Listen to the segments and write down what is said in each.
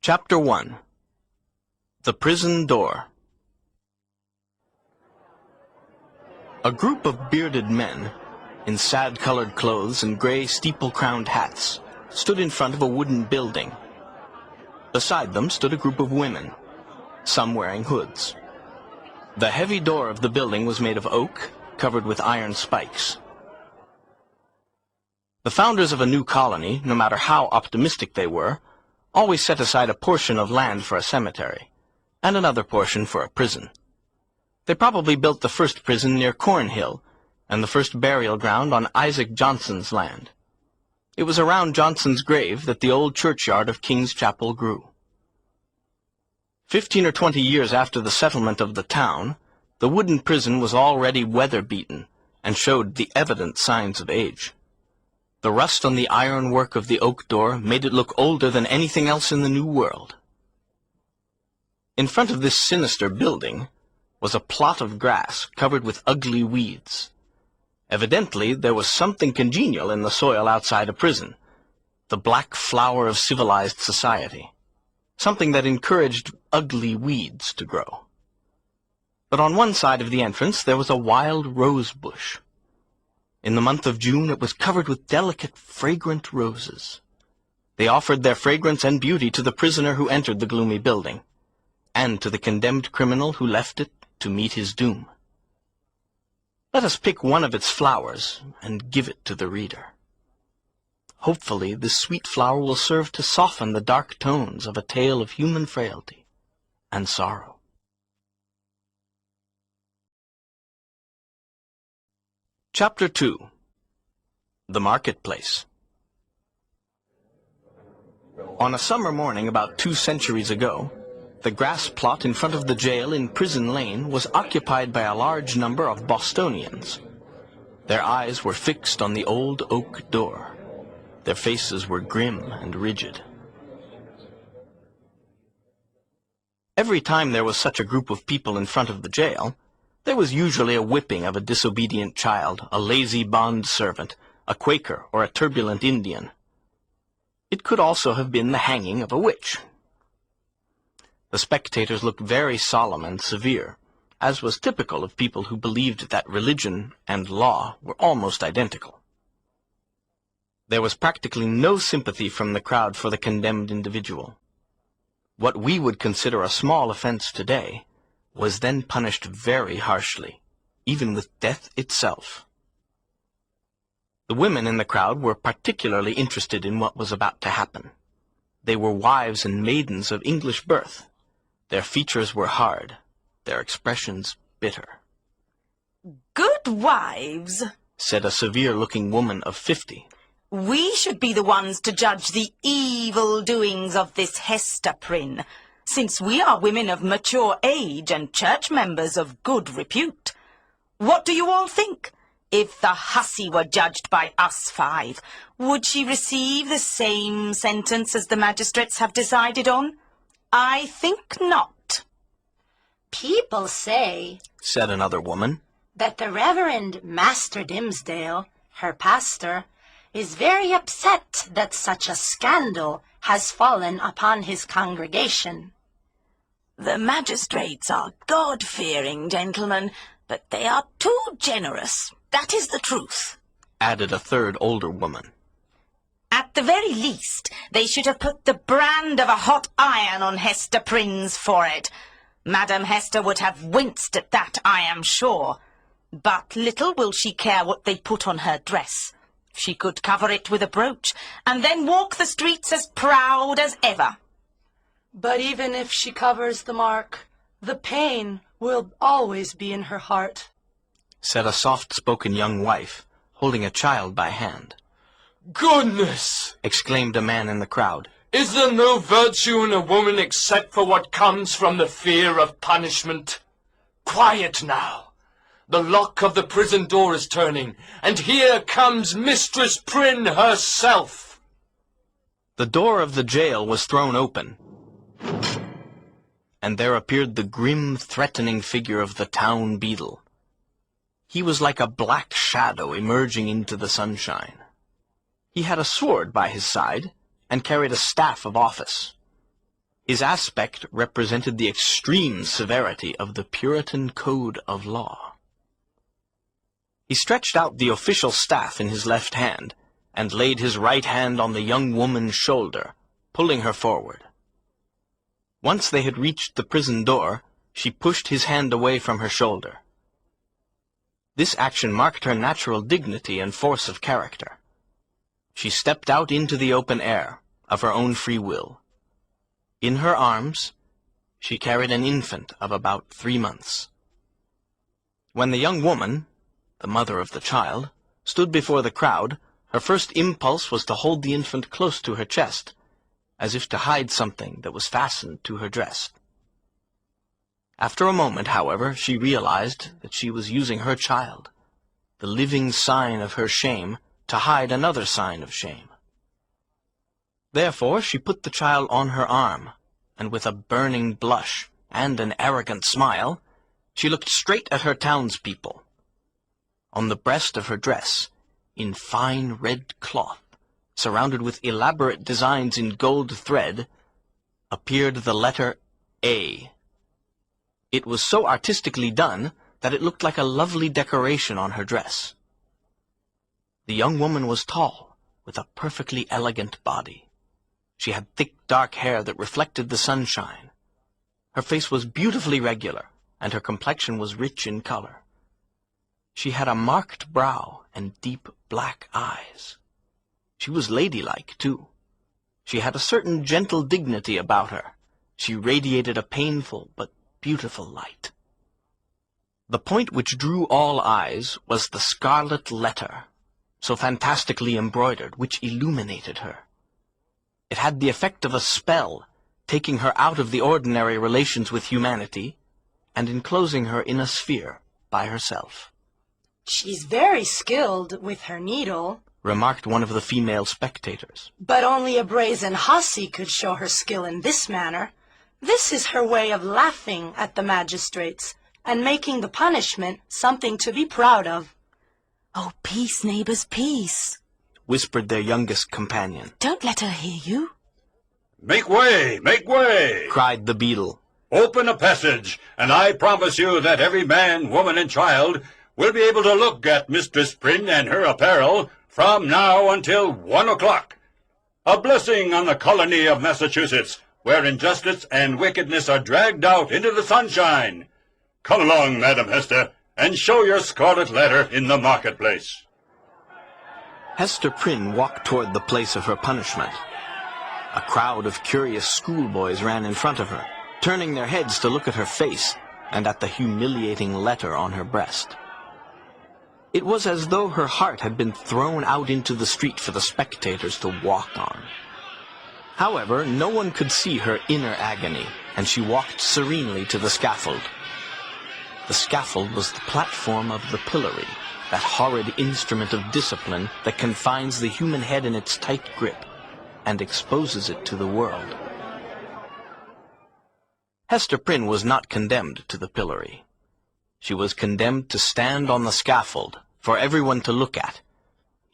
Chapter 1. The Prison Door. A group of bearded men, in sad-colored clothes and gray steeple-crowned hats, stood in front of a wooden building. Beside them stood a group of women, some wearing hoods. The heavy door of the building was made of oak, covered with iron spikes. The founders of a new colony, no matter how optimistic they were, always set aside a portion of land for a cemetery, and another portion for a prison. They probably built the first prison near Cornhill, and the first burial ground on Isaac Johnson's land. It was around Johnson's grave that the old churchyard of King's Chapel grew. 15 or 20 years after the settlement of the town, the wooden prison was already weather-beaten, and showed the evident signs of age. The rust on the ironwork of the oak door made it look older than anything else in the New World. In front of this sinister building was a plot of grass covered with ugly weeds. Evidently, there was something congenial in the soil outside a prison, the black flower of civilized society, something that encouraged ugly weeds to grow. But on one side of the entrance there was a wild rose bush. In the month of June it was covered with delicate, fragrant roses. They offered their fragrance and beauty to the prisoner who entered the gloomy building, and to the condemned criminal who left it to meet his doom. Let us pick one of its flowers and give it to the reader. Hopefully this sweet flower will serve to soften the dark tones of a tale of human frailty and sorrow. Chapter 2. The Marketplace. On a summer morning about 2 centuries ago, the grass plot in front of the jail in Prison Lane was occupied by a large number of Bostonians. Their eyes were fixed on the old oak door. Their faces were grim and rigid. Every time there was such a group of people in front of the jail, there was usually a whipping of a disobedient child, a lazy bond servant, a Quaker, or a turbulent Indian. It could also have been the hanging of a witch. The spectators looked very solemn and severe, as was typical of people who believed that religion and law were almost identical. There was practically no sympathy from the crowd for the condemned individual. What we would consider a small offense today was then punished very harshly, even with death itself. The women in the crowd were particularly interested in what was about to happen. They were wives and maidens of English birth. Their features were hard, their expressions bitter. "Good wives," said a severe-looking woman of 50. "We should be the ones to judge the evil doings of this Hester Prynne, since we are women of mature age and church members of good repute. What do you all think? If the hussy were judged by us 5, would she receive the same sentence as the magistrates have decided on? I think not." "People say," said another woman, "that the Reverend Master Dimsdale, her pastor, is very upset that such a scandal has fallen upon his congregation." "The magistrates are God-fearing gentlemen, but they are too generous. That is the truth," added a third older woman. "At the very least, they should have put the brand of a hot iron on Hester Prynne's forehead. Madam Hester would have winced at that, I am sure. But little will she care what they put on her dress. She could cover it with a brooch, and then walk the streets as proud as ever." "But even if she covers the mark, the pain will always be in her heart," said a soft-spoken young wife, holding a child by hand. "Goodness!" exclaimed a man in the crowd. "Is there no virtue in a woman except for what comes from the fear of punishment? Quiet now! The lock of the prison door is turning, and here comes Mistress Prynne herself." The door of the jail was thrown open, and there appeared the grim, threatening figure of the town beadle. He was like a black shadow emerging into the sunshine. He had a sword by his side, and carried a staff of office. His aspect represented the extreme severity of the Puritan code of law. He stretched out the official staff in his left hand, and laid his right hand on the young woman's shoulder, pulling her forward. Once they had reached the prison door, she pushed his hand away from her shoulder. This action marked her natural dignity and force of character. She stepped out into the open air, of her own free will. In her arms, she carried an infant of about 3 months. When the young woman, the mother of the child, stood before the crowd, her first impulse was to hold the infant close to her chest, as if to hide something that was fastened to her dress. After a moment, however, she realized that she was using her child, the living sign of her shame, to hide another sign of shame. Therefore she put the child on her arm, and with a burning blush and an arrogant smile, she looked straight at her townspeople. On the breast of her dress, in fine red cloth, surrounded with elaborate designs in gold thread, appeared the letter A. It was so artistically done that it looked like a lovely decoration on her dress. The young woman was tall, with a perfectly elegant body. She had thick dark hair that reflected the sunshine. Her face was beautifully regular, and her complexion was rich in color. She had a marked brow and deep black eyes. She was ladylike, too. She had a certain gentle dignity about her. She radiated a painful but beautiful light. The point which drew all eyes was the scarlet letter, so fantastically embroidered, which illuminated her. It had the effect of a spell, taking her out of the ordinary relations with humanity, and enclosing her in a sphere by herself. She's very skilled with her needle, remarked one of the female spectators. but only a brazen hussy could show her skill in this manner. This is her way of laughing at the magistrates, and making the punishment something to be proud of. Oh, peace, neighbors, peace. Whispered their youngest companion. Don't let her hear you. Make way! Make way! Cried the beadle. Open a passage, and I promise you that every man, woman, and child will be able to look at Mistress Prynne and her apparel from now until 1 o'clock. A blessing on the colony of Massachusetts, where injustice and wickedness are dragged out into the sunshine. Come along, Madam Hester, and show your scarlet letter in the marketplace. Hester Prynne walked toward the place of her punishment. A crowd of curious schoolboys ran in front of her, turning their heads to look at her face and at the humiliating letter on her breast. It was as though her heart had been thrown out into the street for the spectators to walk on. However, no one could see her inner agony, and she walked serenely to the scaffold. The scaffold was the platform of the pillory, that horrid instrument of discipline that confines the human head in its tight grip and exposes it to the world. Hester Prynne was not condemned to the pillory. She was condemned to stand on the scaffold for everyone to look at.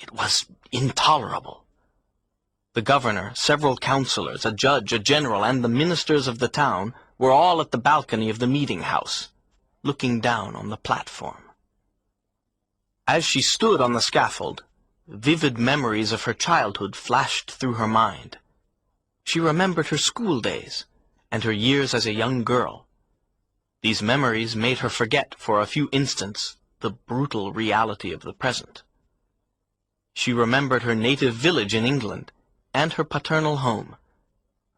It was intolerable. The governor, several councillors, a judge, a general, and the ministers of the town were all at the balcony of the meeting-house, looking down on the platform. As she stood on the scaffold, vivid memories of her childhood flashed through her mind. She remembered her school days and her years as a young girl. These memories made her forget for a few instants the brutal reality of the present. She remembered her native village in England and her paternal home,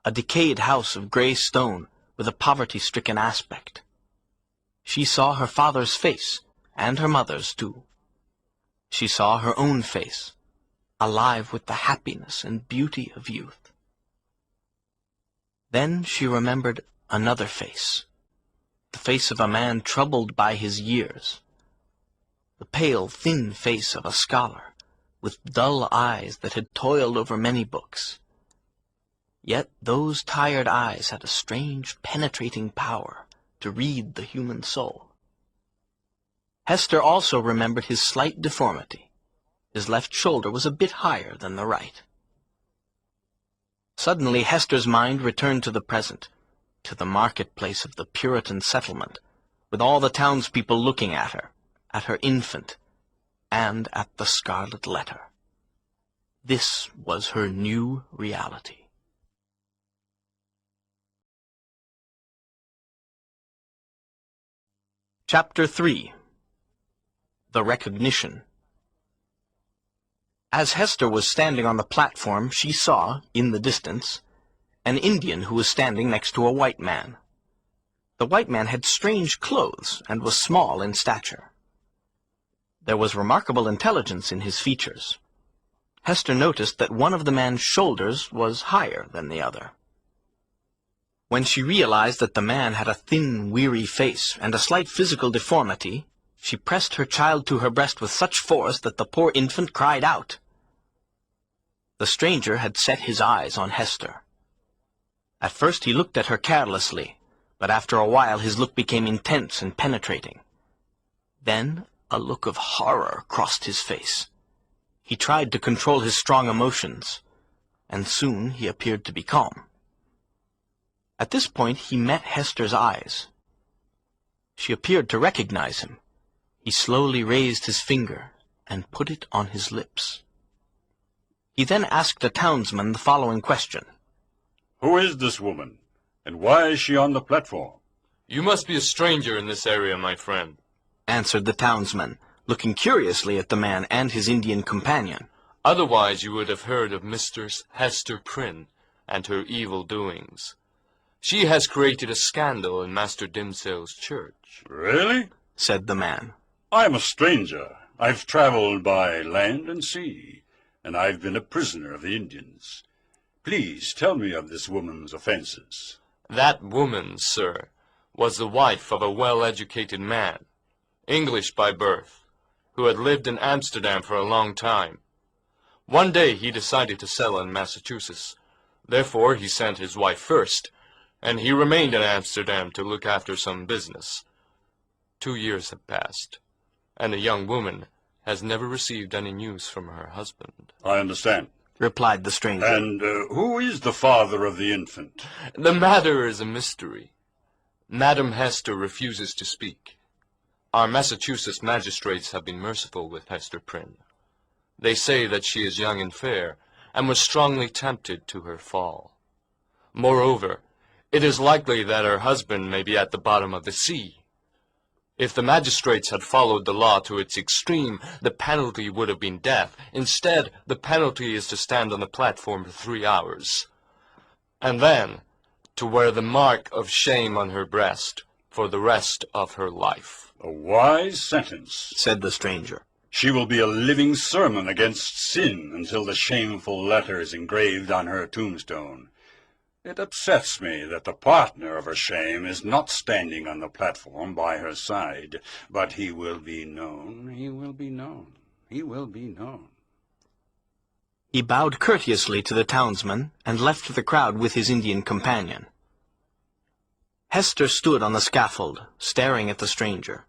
a decayed house of grey stone with a poverty-stricken aspect. She saw her father's face, and her mother's too. She saw her own face, alive with the happiness and beauty of youth. Then she remembered another face, the face of a man troubled by his years, the pale, thin face of a scholar, with dull eyes that had toiled over many books. Yet those tired eyes had a strange, penetrating power to read the human soul. Hester also remembered his slight deformity. His left shoulder was a bit higher than the right. Suddenly Hester's mind returned to the present, to the marketplace of the Puritan settlement, with all the townspeople looking at her infant, and at the scarlet letter. This was her new reality. Chapter 3. The Recognition. As Hester was standing on the platform, she saw, in the distance, an Indian who was standing next to a white man. The white man had strange clothes and was small in stature. There was remarkable intelligence in his features. Hester noticed that one of the man's shoulders was higher than the other. When she realized that the man had a thin, weary face and a slight physical deformity, she pressed her child to her breast with such force that the poor infant cried out. The stranger had set his eyes on Hester. At first he looked at her carelessly, but after a while his look became intense and penetrating. Then a look of horror crossed his face. He tried to control his strong emotions, and soon he appeared to be calm. At this point he met Hester's eyes. She appeared to recognize him. He slowly raised his finger and put it on his lips. He then asked a townsman the following question. Who is this woman, and why is she on the platform? You must be a stranger in this area, my friend, answered the townsman, looking curiously at the man and his Indian companion. Otherwise you would have heard of Mistress Hester Prynne and her evil doings. She has created a scandal in Master Dimmesdale's church. Really? Said the man. I'm a stranger. I've traveled by land and sea, and I've been a prisoner of the Indians. Please tell me of this woman's offenses. That woman, sir, was the wife of a well-educated man, English by birth, who had lived in Amsterdam for a long time. One day he decided to settle in Massachusetts. Therefore he sent his wife first, and he remained in Amsterdam to look after some business. 2 years have passed, and the young woman has never received any news from her husband. I understand, replied the stranger. And who is the father of the infant? The matter is a mystery. Madam Hester refuses to speak. Our Massachusetts magistrates have been merciful with Hester Prynne. They say that she is young and fair, and was strongly tempted to her fall. Moreover, it is likely that her husband may be at the bottom of the sea. If the magistrates had followed the law to its extreme, the penalty would have been death. Instead, the penalty is to stand on the platform for 3 hours, and then to wear the mark of shame on her breast for the rest of her life. A wise sentence, said the stranger. She will be a living sermon against sin until the shameful letter is engraved on her tombstone. It upsets me that the partner of her shame is not standing on the platform by her side, but he will be known, he will be known, he will be known. He bowed courteously to the townsman and left the crowd with his Indian companion. Hester stood on the scaffold, staring at the stranger.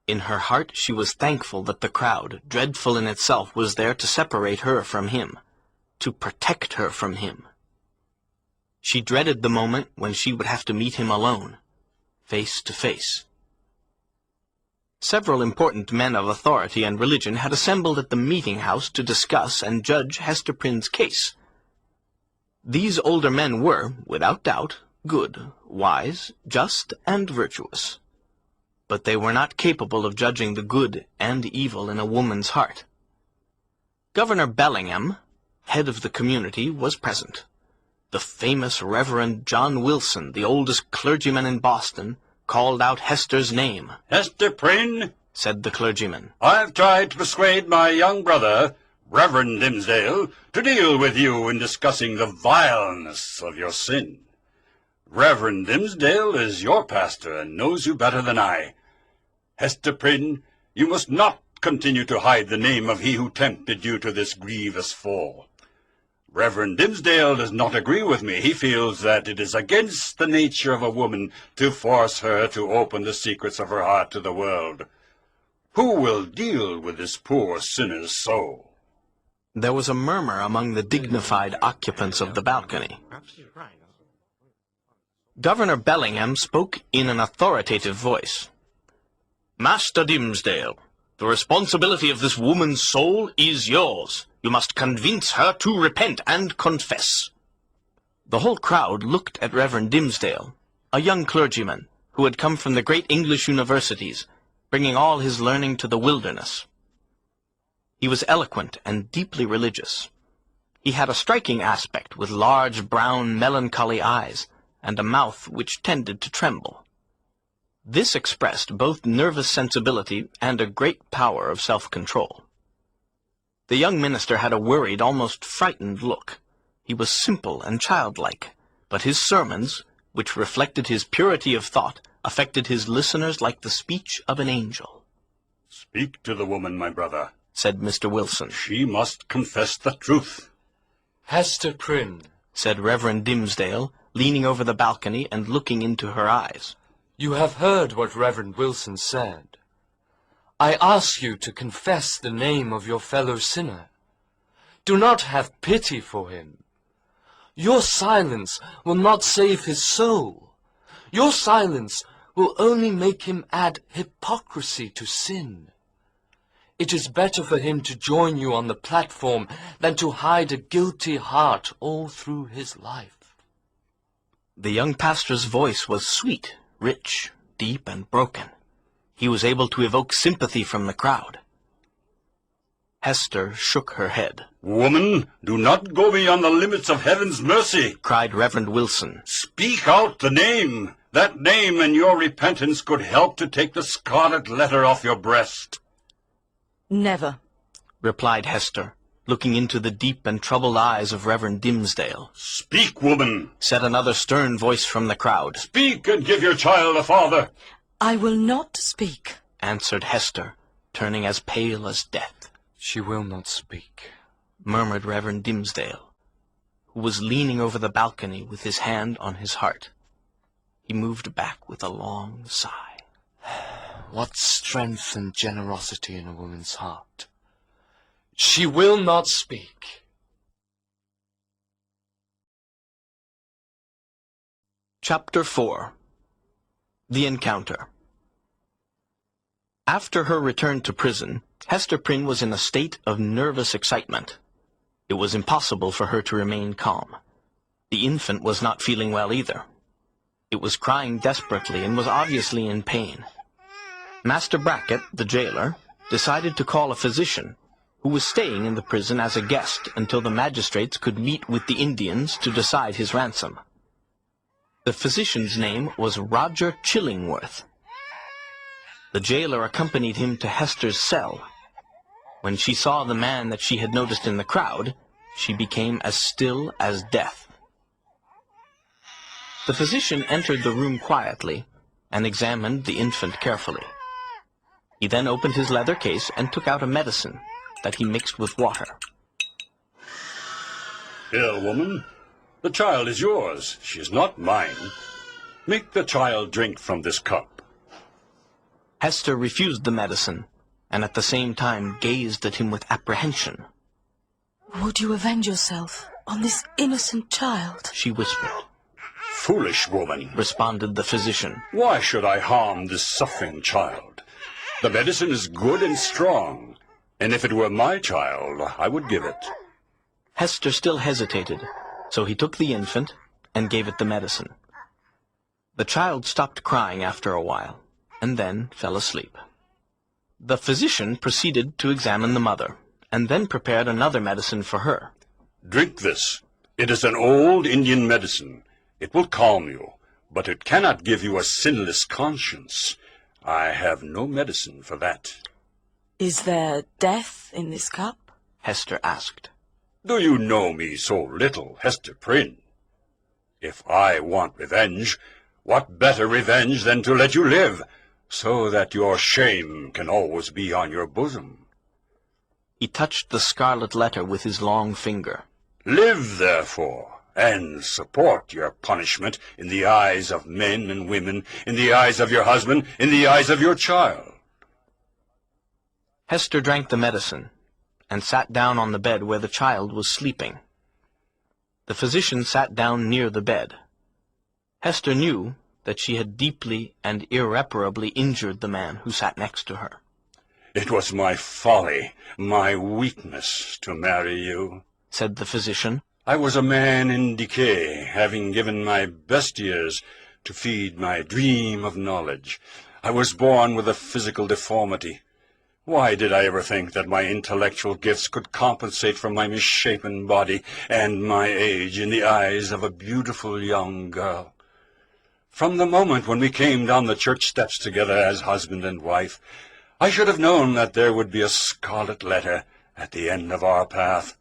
In her heart she was thankful that the crowd, dreadful in itself, was there to separate her from him, to protect her from him. She dreaded the moment when she would have to meet him alone, face to face. Several important men of authority and religion had assembled at the meeting-house to discuss and judge Hester Prynne's case. These older men were, without doubt, good, wise, just, and virtuous. But they were not capable of judging the good and evil in a woman's heart. Governor Bellingham, head of the community, was present. The famous Reverend John Wilson, the oldest clergyman in Boston, called out Hester's name. Hester Prynne, said the clergyman, I've tried to persuade my young brother, Reverend Dimmesdale, to deal with you in discussing the vileness of your sin. Reverend Dimmesdale is your pastor and knows you better than I. Hester Prynne, you must not continue to hide the name of he who tempted you to this grievous fall. Reverend Dimmesdale does not agree with me. He feels that it is against the nature of a woman to force her to open the secrets of her heart to the world. Who will deal with this poor sinner's soul? There was a murmur among the dignified occupants of the balcony. Governor Bellingham spoke in an authoritative voice. Master Dimmesdale, the responsibility of this woman's soul is yours. You must convince her to repent and confess. The whole crowd looked at Reverend Dimmesdale, a young clergyman who had come from the great English universities, bringing all his learning to the wilderness. He was eloquent and deeply religious. He had a striking aspect, with large, brown, melancholy eyes, and a mouth which tended to tremble. This expressed both nervous sensibility and a great power of self-control. The young minister had a worried, almost frightened look. He was simple and childlike, but his sermons, which reflected his purity of thought, affected his listeners like the speech of an angel. Speak to the woman, my brother, said Mr. Wilson. She must confess the truth. Hester Prynne, said Reverend Dimmesdale, leaning over the balcony and looking into her eyes. You have heard what Reverend Wilson said. I ask you to confess the name of your fellow sinner. Do not have pity for him. Your silence will not save his soul. Your silence will only make him add hypocrisy to sin. It is better for him to join you on the platform than to hide a guilty heart all through his life. The young pastor's voice was sweet, rich, deep, and broken. He was able to evoke sympathy from the crowd. Hester shook her head. Woman, do not go beyond the limits of heaven's mercy, cried Reverend Wilson. Speak out the name. That name and your repentance could help to take the scarlet letter off your breast. Never, replied Hester, looking into the deep and troubled eyes of Reverend Dimmesdale. Speak, woman, said another stern voice from the crowd. Speak and give your child a father. I will not speak, answered Hester, turning as pale as death. She will not speak, murmured Reverend Dimmesdale, who was leaning over the balcony with his hand on his heart. He moved back with a long sigh. What strength and generosity in a woman's heart. She will not speak. Chapter 4. The Encounter. After her return to prison, Hester Prynne was in a state of nervous excitement. It was impossible for her to remain calm. The infant was not feeling well either. It was crying desperately and was obviously in pain. Master Brackett, the jailer, decided to call a physician, who was staying in the prison as a guest until the magistrates could meet with the Indians to decide his ransom. The physician's name was Roger Chillingworth. The jailer accompanied him to Hester's cell. When she saw the man that she had noticed in the crowd, she became as still as death. The physician entered the room quietly and examined the infant carefully. He then opened his leather case and took out a medicine that he mixed with water. Here, woman, the child is yours. She is not mine. Make the child drink from this cup. Hester refused the medicine, and at the same time gazed at him with apprehension. Would you avenge yourself on this innocent child? She whispered. Foolish woman, responded the physician. Why should I harm this suffering child? The medicine is good and strong, and if it were my child, I would give it. Hester still hesitated, so he took the infant and gave it the medicine. The child stopped crying after a while, and then fell asleep. The physician proceeded to examine the mother, and then prepared another medicine for her. Drink this. It is an old Indian medicine. It will calm you, but it cannot give you a sinless conscience. I have no medicine for that. Is there death in this cup? Hester asked. Do you know me so little, Hester Prynne? If I want revenge, what better revenge than to let you live, so that your shame can always be on your bosom? He touched the scarlet letter with his long finger. Live, therefore, and support your punishment in the eyes of men and women, in the eyes of your husband, in the eyes of your child. Hester drank the medicine, and sat down on the bed where the child was sleeping. The physician sat down near the bed. Hester knew that she had deeply and irreparably injured the man who sat next to her. "It was my folly, my weakness, to marry you," said the physician. "I was a man in decay, having given my best years to feed my dream of knowledge. I was born with a physical deformity. Why did I ever think that my intellectual gifts could compensate for my misshapen body and my age in the eyes of a beautiful young girl? From the moment when we came down the church steps together as husband and wife, I should have known that there would be a scarlet letter at the end of our path."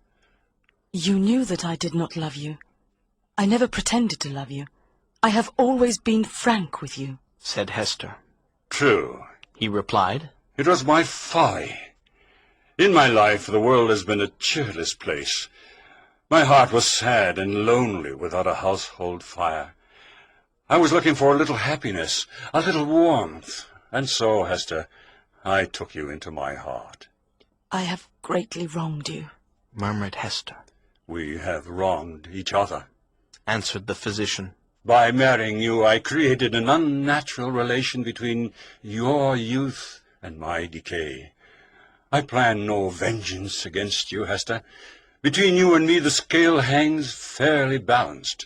You knew that I did not love you. I never pretended to love you. I have always been frank with you, said Hester. "True," he replied. "It was my folly. In my life the world has been a cheerless place. My heart was sad and lonely without a household fire. I was looking for a little happiness, a little warmth, and so, Hester, I took you into my heart." I have greatly wronged you, murmured Hester. "We have wronged each other," answered the physician. "By marrying you, I created an unnatural relation between your youth and my decay. I plan no vengeance against you, Hester. Between you and me the scale hangs fairly balanced.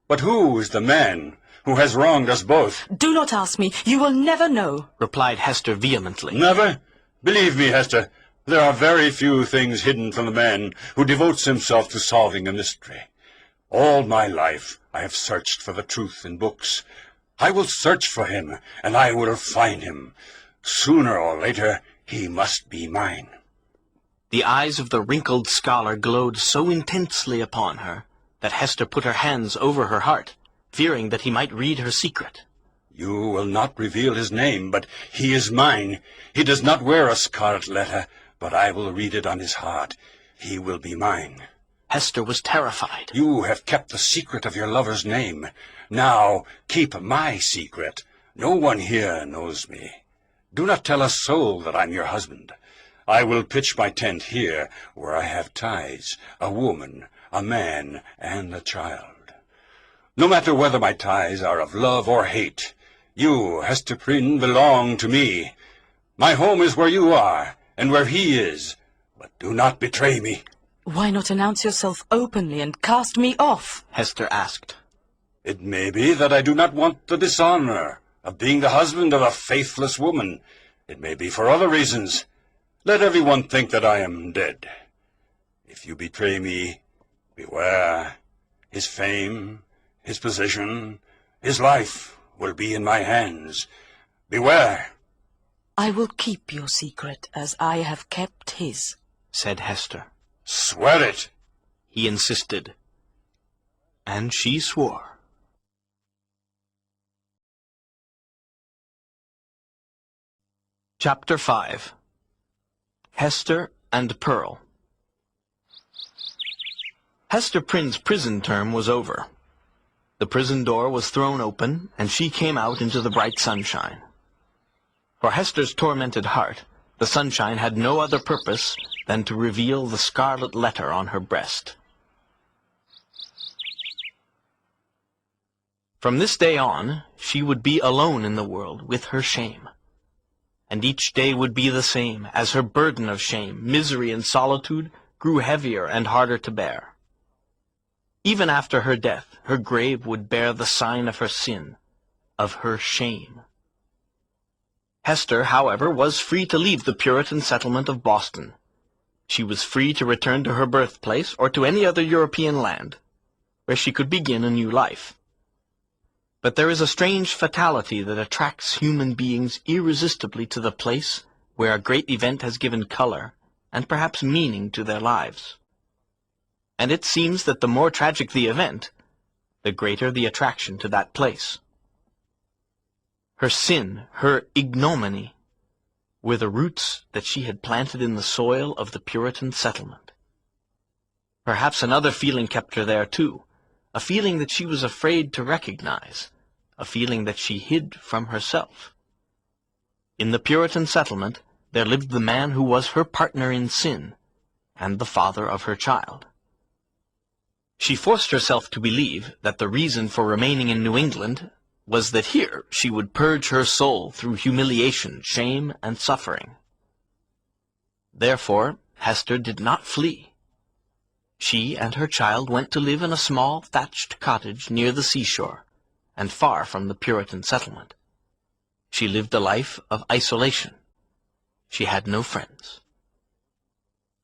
But who is the man who has wronged us both?" Do not ask me. You will never know, replied Hester vehemently. "Never? Believe me, Hester, there are very few things hidden from the man who devotes himself to solving a mystery. All my life I have searched for the truth in books. I will search for him, and I will find him. Sooner or later he must be mine." The eyes of the wrinkled scholar glowed so intensely upon her that Hester put her hands over her heart, fearing that he might read her secret. "You will not reveal his name, but he is mine. He does not wear a scarlet letter, but I will read it on his heart. He will be mine." Hester was terrified. "You have kept the secret of your lover's name. Now keep my secret. No one here knows me. Do not tell a soul that I'm your husband. I will pitch my tent here, where I have ties, a woman, a man, and a child. No matter whether my ties are of love or hate, you, Hester Prynne, belong to me. My home is where you are, and where he is, but do not betray me." Why not announce yourself openly and cast me off? Hester asked. "It may be that I do not want the dishonor of being the husband of a faithless woman. It may be for other reasons. Let everyone think that I am dead. If you betray me, beware. His fame, his position, his life will be in my hands. Beware." I will keep your secret as I have kept his, said Hester. "Swear it," he insisted. And she swore. Chapter 5. Hester and Pearl. Hester Prynne's prison term was over. The prison door was thrown open, and she came out into the bright sunshine. For Hester's tormented heart, the sunshine had no other purpose than to reveal the scarlet letter on her breast. From this day on, she would be alone in the world with her shame. And each day would be the same, as her burden of shame, misery, and solitude grew heavier and harder to bear. Even after her death, her grave would bear the sign of her sin, of her shame. Hester, however, was free to leave the Puritan settlement of Boston. She was free to return to her birthplace or to any other European land, where she could begin a new life. But there is a strange fatality that attracts human beings irresistibly to the place where a great event has given color and perhaps meaning to their lives. And it seems that the more tragic the event, the greater the attraction to that place. Her sin, her ignominy, were the roots that she had planted in the soil of the Puritan settlement. Perhaps another feeling kept her there too, a feeling that she was afraid to recognize, a feeling that she hid from herself. In the Puritan settlement there lived the man who was her partner in sin, and the father of her child. She forced herself to believe that the reason for remaining in New England was that here she would purge her soul through humiliation, shame, and suffering. Therefore, Hester did not flee. She and her child went to live in a small thatched cottage near the seashore, and far from the Puritan settlement. She lived a life of isolation. She had no friends.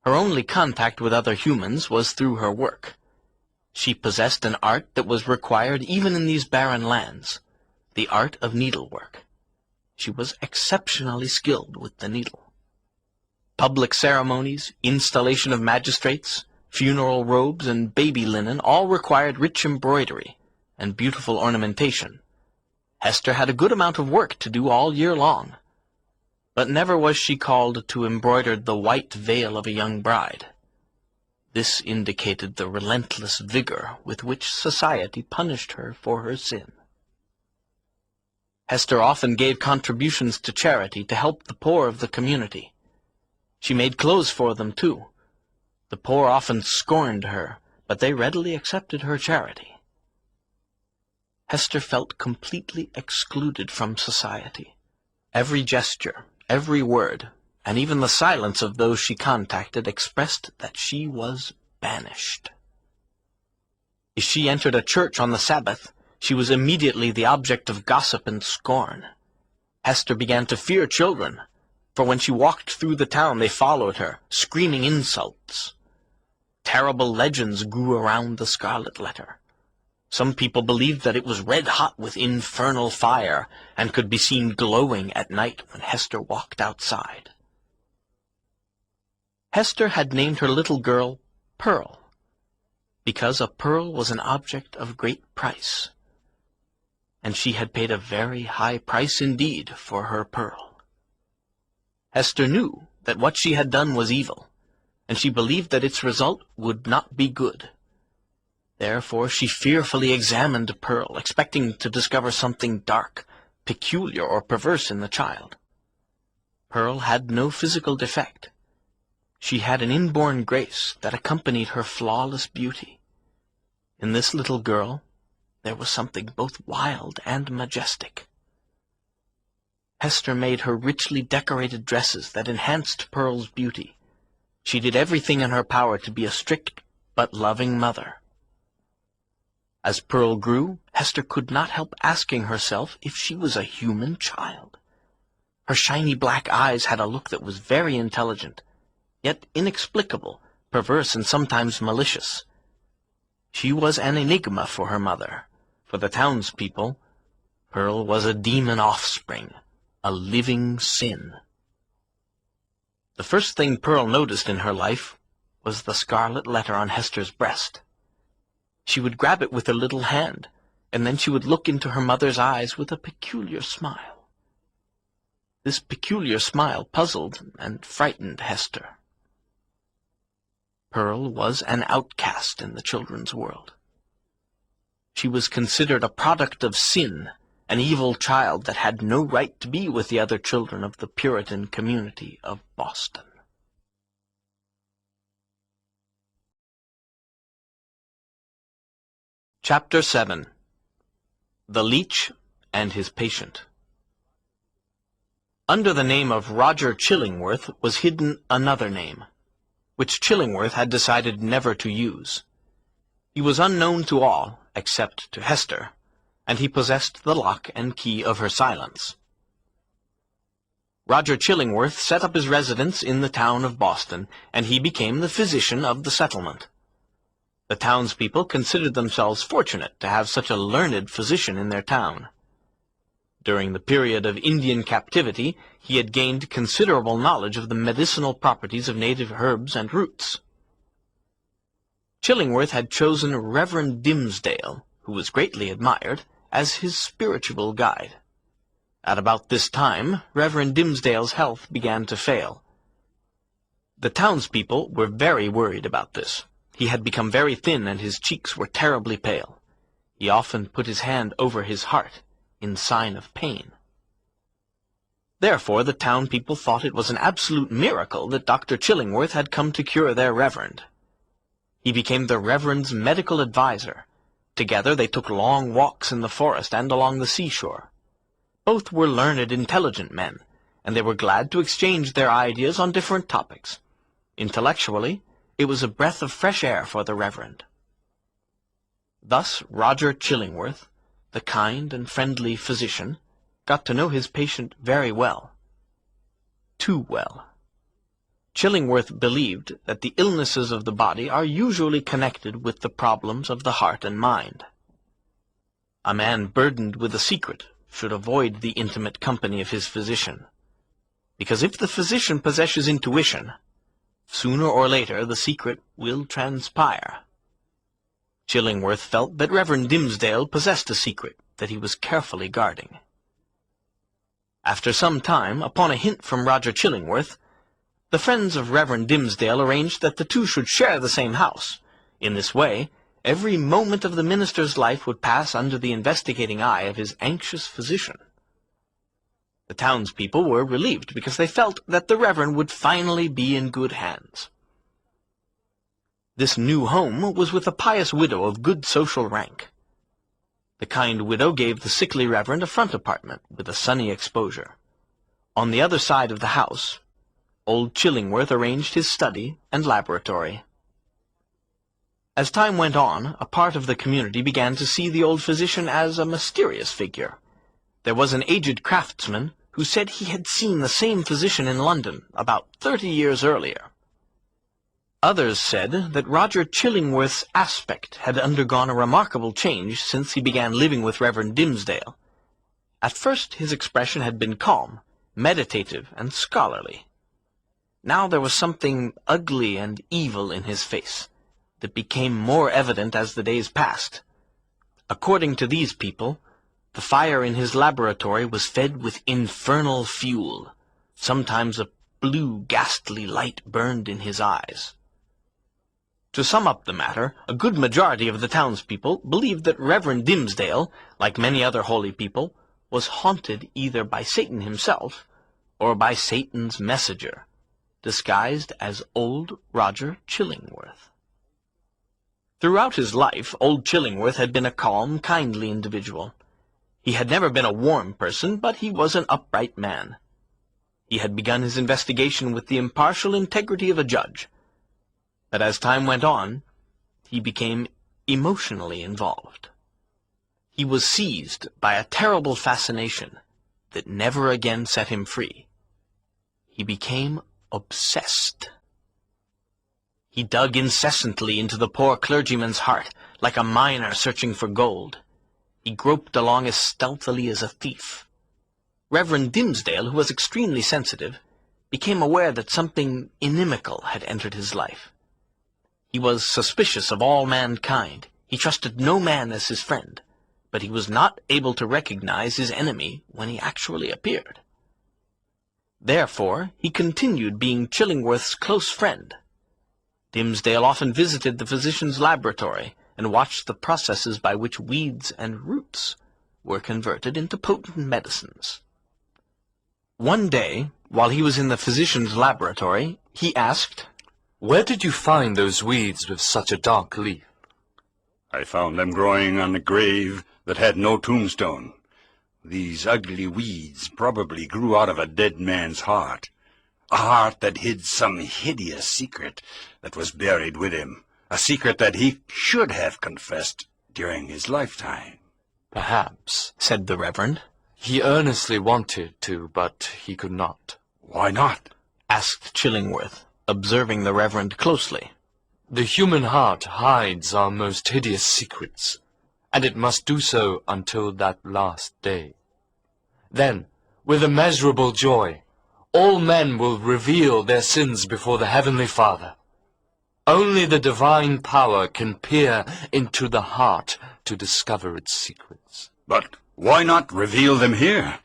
Her only contact with other humans was through her work. She possessed an art that was required even in these barren lands, the art of needlework. She was exceptionally skilled with the needle. Public ceremonies, installation of magistrates, funeral robes, and baby linen all required rich embroidery and beautiful ornamentation. Hester had a good amount of work to do all year long, but never was she called to embroider the white veil of a young bride. This indicated the relentless vigor with which society punished her for her sin. Hester often gave contributions to charity to help the poor of the community. She made clothes for them, too. The poor often scorned her, but they readily accepted her charity. Hester felt completely excluded from society. Every gesture, every word, and even the silence of those she contacted expressed that she was banished. If she entered a church on the Sabbath, she was immediately the object of gossip and scorn. Hester began to fear children, for when she walked through the town they followed her, screaming insults. Terrible legends grew around the Scarlet Letter. Some people believed that it was red-hot with infernal fire, and could be seen glowing at night when Hester walked outside. Hester had named her little girl Pearl, because a pearl was an object of great price, and she had paid a very high price indeed for her pearl. Hester knew that what she had done was evil, and she believed that its result would not be good. Therefore she fearfully examined Pearl, expecting to discover something dark, peculiar, or perverse in the child. Pearl had no physical defect. She had an inborn grace that accompanied her flawless beauty. In this little girl there was something both wild and majestic. Hester made her richly decorated dresses that enhanced Pearl's beauty. She did everything in her power to be a strict but loving mother. As Pearl grew, Hester could not help asking herself if she was a human child. Her shiny black eyes had a look that was very intelligent, yet inexplicable, perverse, and sometimes malicious. She was an enigma for her mother. For the townspeople, Pearl was a demon offspring, a living sin. The first thing Pearl noticed in her life was the scarlet letter on Hester's breast. She would grab it with her little hand, and then she would look into her mother's eyes with a peculiar smile. This peculiar smile puzzled and frightened Hester. Pearl was an outcast in the children's world. She was considered a product of sin, an evil child that had no right to be with the other children of the Puritan community of Boston. Chapter 7. The Leech and His Patient. Under the name of Roger Chillingworth was hidden another name, which Chillingworth had decided never to use. He was unknown to all, except to Hester, and he possessed the lock and key of her silence. Roger Chillingworth set up his residence in the town of Boston, and he became the physician of the settlement. The townspeople considered themselves fortunate to have such a learned physician in their town. During the period of Indian captivity, he had gained considerable knowledge of the medicinal properties of native herbs and roots. Chillingworth had chosen Reverend Dimmesdale, who was greatly admired, as his spiritual guide. At about this time, Reverend Dimmesdale's health began to fail. The townspeople were very worried about this. He had become very thin, and his cheeks were terribly pale. He often put his hand over his heart, in sign of pain. Therefore, the town people thought it was an absolute miracle that Dr. Chillingworth had come to cure their reverend. He became the reverend's medical adviser. Together they took long walks in the forest and along the seashore. Both were learned, intelligent men, and they were glad to exchange their ideas on different topics. Intellectually, it was a breath of fresh air for the reverend. Thus Roger Chillingworth, the kind and friendly physician, got to know his patient very well. Too well. Chillingworth believed that the illnesses of the body are usually connected with the problems of the heart and mind. A man burdened with a secret should avoid the intimate company of his physician, because if the physician possesses intuition, sooner or later the secret will transpire. Chillingworth felt that Reverend Dimmesdale possessed a secret that he was carefully guarding. After some time, upon a hint from Roger Chillingworth, the friends of Reverend Dimmesdale arranged that the two should share the same house. In this way, every moment of the minister's life would pass under the investigating eye of his anxious physician. The townspeople were relieved because they felt that the Reverend would finally be in good hands. This new home was with a pious widow of good social rank. The kind widow gave the sickly Reverend a front apartment with a sunny exposure. On the other side of the house, old Chillingworth arranged his study and laboratory. As time went on, a part of the community began to see the old physician as a mysterious figure. There was an aged craftsman who said he had seen the same physician in London about 30 years earlier. Others said that Roger Chillingworth's aspect had undergone a remarkable change since he began living with Reverend Dimmesdale. At first his expression had been calm, meditative, and scholarly. Now there was something ugly and evil in his face that became more evident as the days passed. According to these people, the fire in his laboratory was fed with infernal fuel. Sometimes a blue, ghastly light burned in his eyes. To sum up the matter, a good majority of the townspeople believed that Reverend Dimmesdale, like many other holy people, was haunted either by Satan himself or by Satan's messenger, disguised as old Roger Chillingworth. Throughout his life, old Chillingworth had been a calm, kindly individual. He had never been a warm person, but he was an upright man. He had begun his investigation with the impartial integrity of a judge. But as time went on, he became emotionally involved. He was seized by a terrible fascination that never again set him free. He became obsessed. He dug incessantly into the poor clergyman's heart, like a miner searching for gold. He groped along as stealthily as a thief. Reverend Dimmesdale, who was extremely sensitive, became aware that something inimical had entered his life. He was suspicious of all mankind. He trusted no man as his friend, but he was not able to recognize his enemy when he actually appeared. Therefore, he continued being Chillingworth's close friend. Dimmesdale often visited the physician's laboratory and watched the processes by which weeds and roots were converted into potent medicines. One day, while he was in the physician's laboratory, he asked, "Where did you find those weeds with such a dark leaf?" I found them growing on a grave that had no tombstone. These ugly weeds probably grew out of a dead man's heart, a heart that hid some hideous secret that was buried with him, a secret that he should have confessed during his lifetime. "Perhaps," said the Reverend. "he earnestly wanted to, but he could not." Why not? Asked Chillingworth, observing the Reverend closely. "The human heart hides our most hideous secrets, and it must do so until that last day. Then, with immeasurable joy, all men will reveal their sins before the Heavenly Father. Only the divine power can peer into the heart to discover its secrets." But why not reveal them here?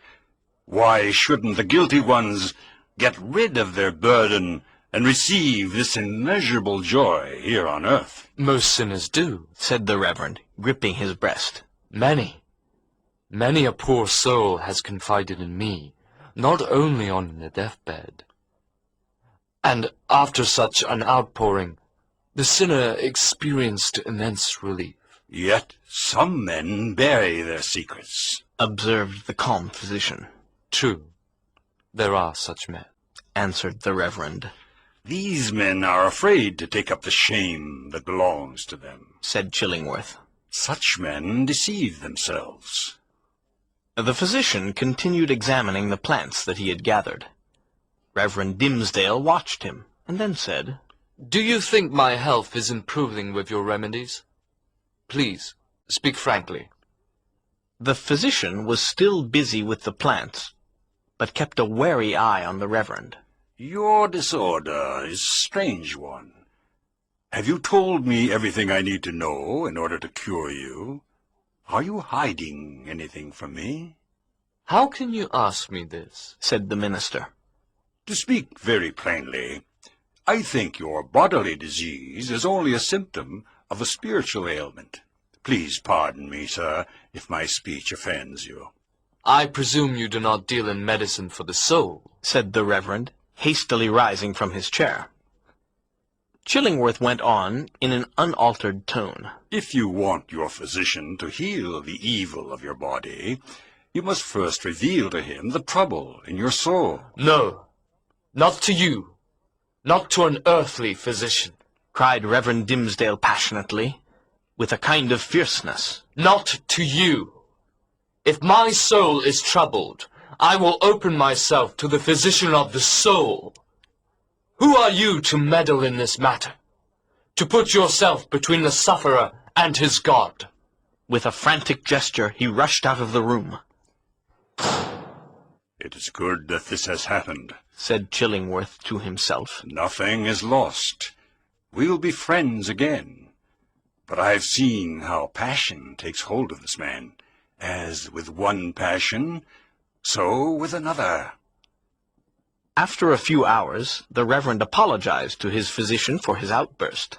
Why shouldn't the guilty ones get rid of their burden and receive this immeasurable joy here on earth? "Most sinners do," said the Reverend, gripping his breast. Many a poor soul has confided in me, not only on the deathbed. And after such an outpouring, the sinner experienced immense relief. Yet some men bury their secrets, observed the calm physician. True, there are such men, answered the Reverend. These men are afraid to take up the shame that belongs to them, said Chillingworth. Such men deceive themselves. The physician continued examining the plants that he had gathered. Reverend Dimmesdale watched him, and then said, Do you think my health is improving with your remedies? Please, speak frankly. The physician was still busy with the plants, but kept a wary eye on the Reverend. Your disorder is a strange one. Have you told me everything I need to know in order to cure you? Are you hiding anything from me? How can you ask me this? Said the minister. To speak very plainly, I think your bodily disease is only a symptom of a spiritual ailment. Please pardon me, sir, if my speech offends you. I presume you do not deal in medicine for the soul, said the Reverend, hastily rising from his chair. Chillingworth went on in an unaltered tone. If you want your physician to heal the evil of your body, you must first reveal to him the trouble in your soul. No, not to you, not to an earthly physician, cried Reverend Dimmesdale passionately, with a kind of fierceness. Not to you. If my soul is troubled, I will open myself to the physician of the soul. Who are you to meddle in this matter? To put yourself between the sufferer and his God? With a frantic gesture, he rushed out of the room. It is good that this has happened, said Chillingworth to himself. Nothing is lost. We'll be friends again. But I've seen how passion takes hold of this man. As with one passion, so with another. After a few hours, the Reverend apologized to his physician for his outburst.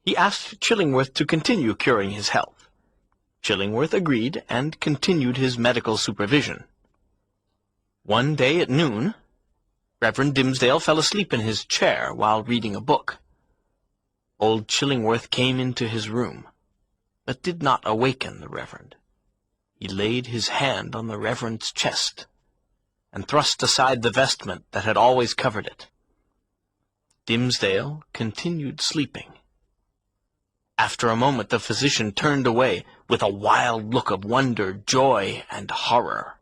He asked Chillingworth to continue curing his health. Chillingworth agreed and continued his medical supervision. One day at noon, Reverend Dimmesdale fell asleep in his chair while reading a book. Old Chillingworth came into his room, but did not awaken the Reverend. He laid his hand on the Reverend's chest, and thrust aside the vestment that had always covered it. Dimmesdale continued sleeping. After a moment the physician turned away with a wild look of wonder, joy, and horror.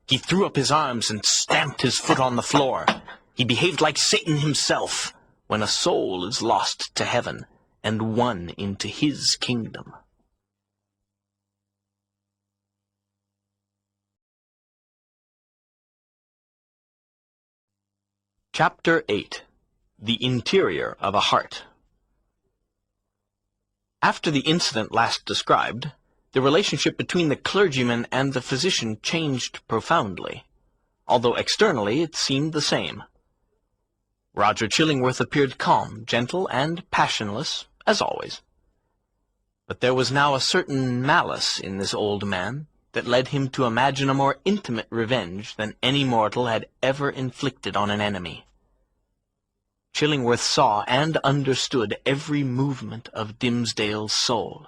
He threw up his arms and stamped his foot on the floor. He behaved like Satan himself, when a soul is lost to heaven and won into his kingdom. Chapter 8. The Interior of a Heart. After the incident last described, the relationship between the clergyman and the physician changed profoundly, although externally it seemed the same. Roger Chillingworth appeared calm, gentle, and passionless, as always. But there was now a certain malice in this old man that led him to imagine a more intimate revenge than any mortal had ever inflicted on an enemy. Chillingworth saw and understood every movement of Dimmesdale's soul.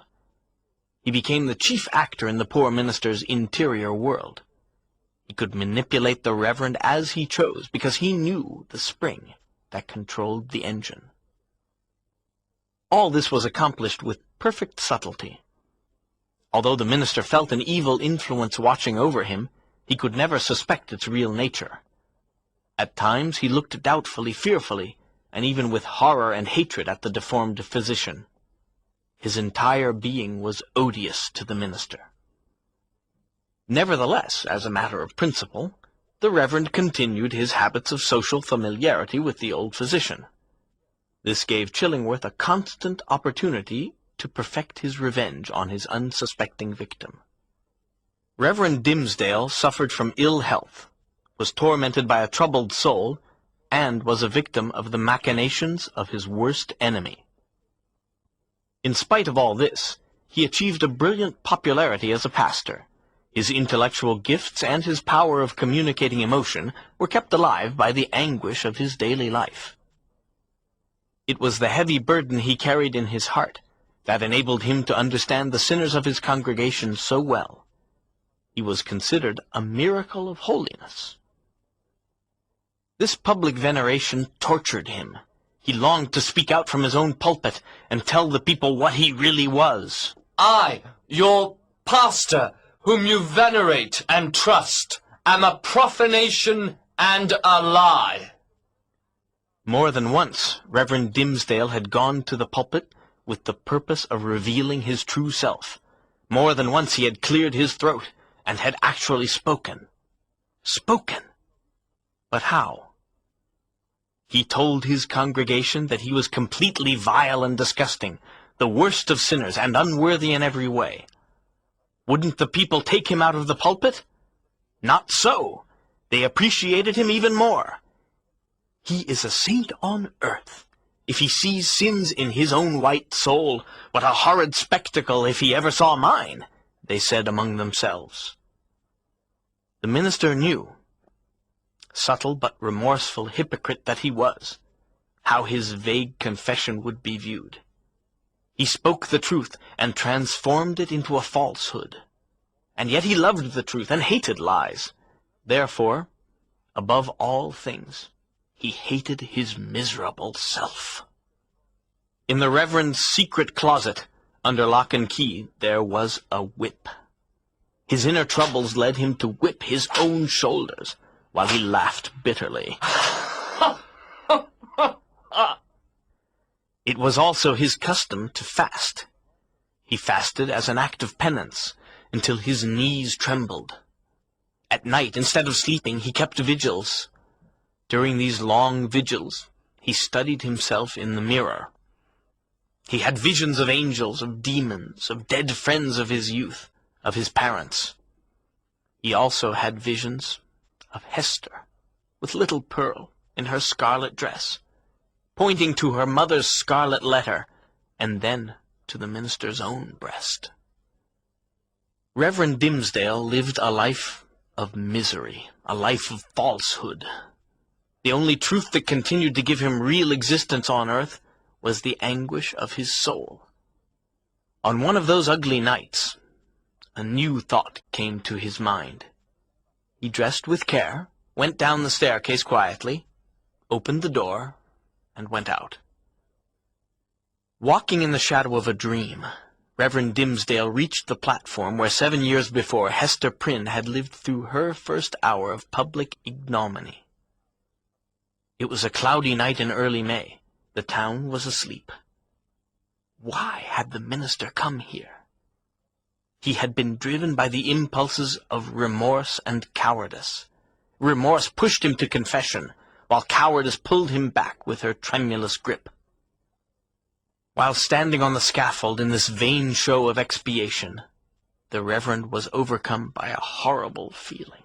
He became the chief actor in the poor minister's interior world. He could manipulate the Reverend as he chose, because he knew the spring that controlled the engine. All this was accomplished with perfect subtlety. Although the minister felt an evil influence watching over him, he could never suspect its real nature. At times he looked doubtfully, fearfully, and even with horror and hatred at the deformed physician. His entire being was odious to the minister. Nevertheless, as a matter of principle, the Reverend continued his habits of social familiarity with the old physician. This gave Chillingworth a constant opportunity to perfect his revenge on his unsuspecting victim. Reverend Dimmesdale suffered from ill health, was tormented by a troubled soul, and was a victim of the machinations of his worst enemy. In spite of all this, he achieved a brilliant popularity as a pastor. His intellectual gifts and his power of communicating emotion were kept alive by the anguish of his daily life. It was the heavy burden he carried in his heart that enabled him to understand the sinners of his congregation so well. He was considered a miracle of holiness. This public veneration tortured him. He longed to speak out from his own pulpit and tell the people what he really was. I, your pastor, whom you venerate and trust, am a profanation and a lie. More than once, Reverend Dimmesdale had gone to the pulpit with the purpose of revealing his true self. More than once he had cleared his throat and had actually spoken. Spoken! But how? He told his congregation that he was completely vile and disgusting, the worst of sinners and unworthy in every way. Wouldn't the people take him out of the pulpit? Not so. They appreciated him even more. He is a saint on earth. If he sees sins in his own white soul, what a horrid spectacle if he ever saw mine, they said among themselves. The minister knew, subtle but remorseful hypocrite that he was, how his vague confession would be viewed. He spoke the truth and transformed it into a falsehood. And yet he loved the truth and hated lies. Therefore, above all things, he hated his miserable self. In the Reverend's secret closet, under lock and key, there was a whip. His inner troubles led him to whip his own shoulders, while he laughed bitterly. It was also his custom to fast. He fasted as an act of penance, until his knees trembled. At night, instead of sleeping, he kept vigils. During these long vigils, he studied himself in the mirror. He had visions of angels, of demons, of dead friends of his youth, of his parents. He also had visions of Hester, with little Pearl in her scarlet dress, pointing to her mother's scarlet letter, and then to the minister's own breast. Reverend Dimmesdale lived a life of misery, a life of falsehood. The only truth that continued to give him real existence on earth was the anguish of his soul. On one of those ugly nights, a new thought came to his mind. He dressed with care, went down the staircase quietly, opened the door, and went out. Walking in the shadow of a dream, Reverend Dimmesdale reached the platform where 7 years before Hester Prynne had lived through her first hour of public ignominy. It was a cloudy night in early May. The town was asleep. Why had the minister come here? He had been driven by the impulses of remorse and cowardice. Remorse pushed him to confession, while cowardice pulled him back with her tremulous grip. While standing on the scaffold in this vain show of expiation, the Reverend was overcome by a horrible feeling.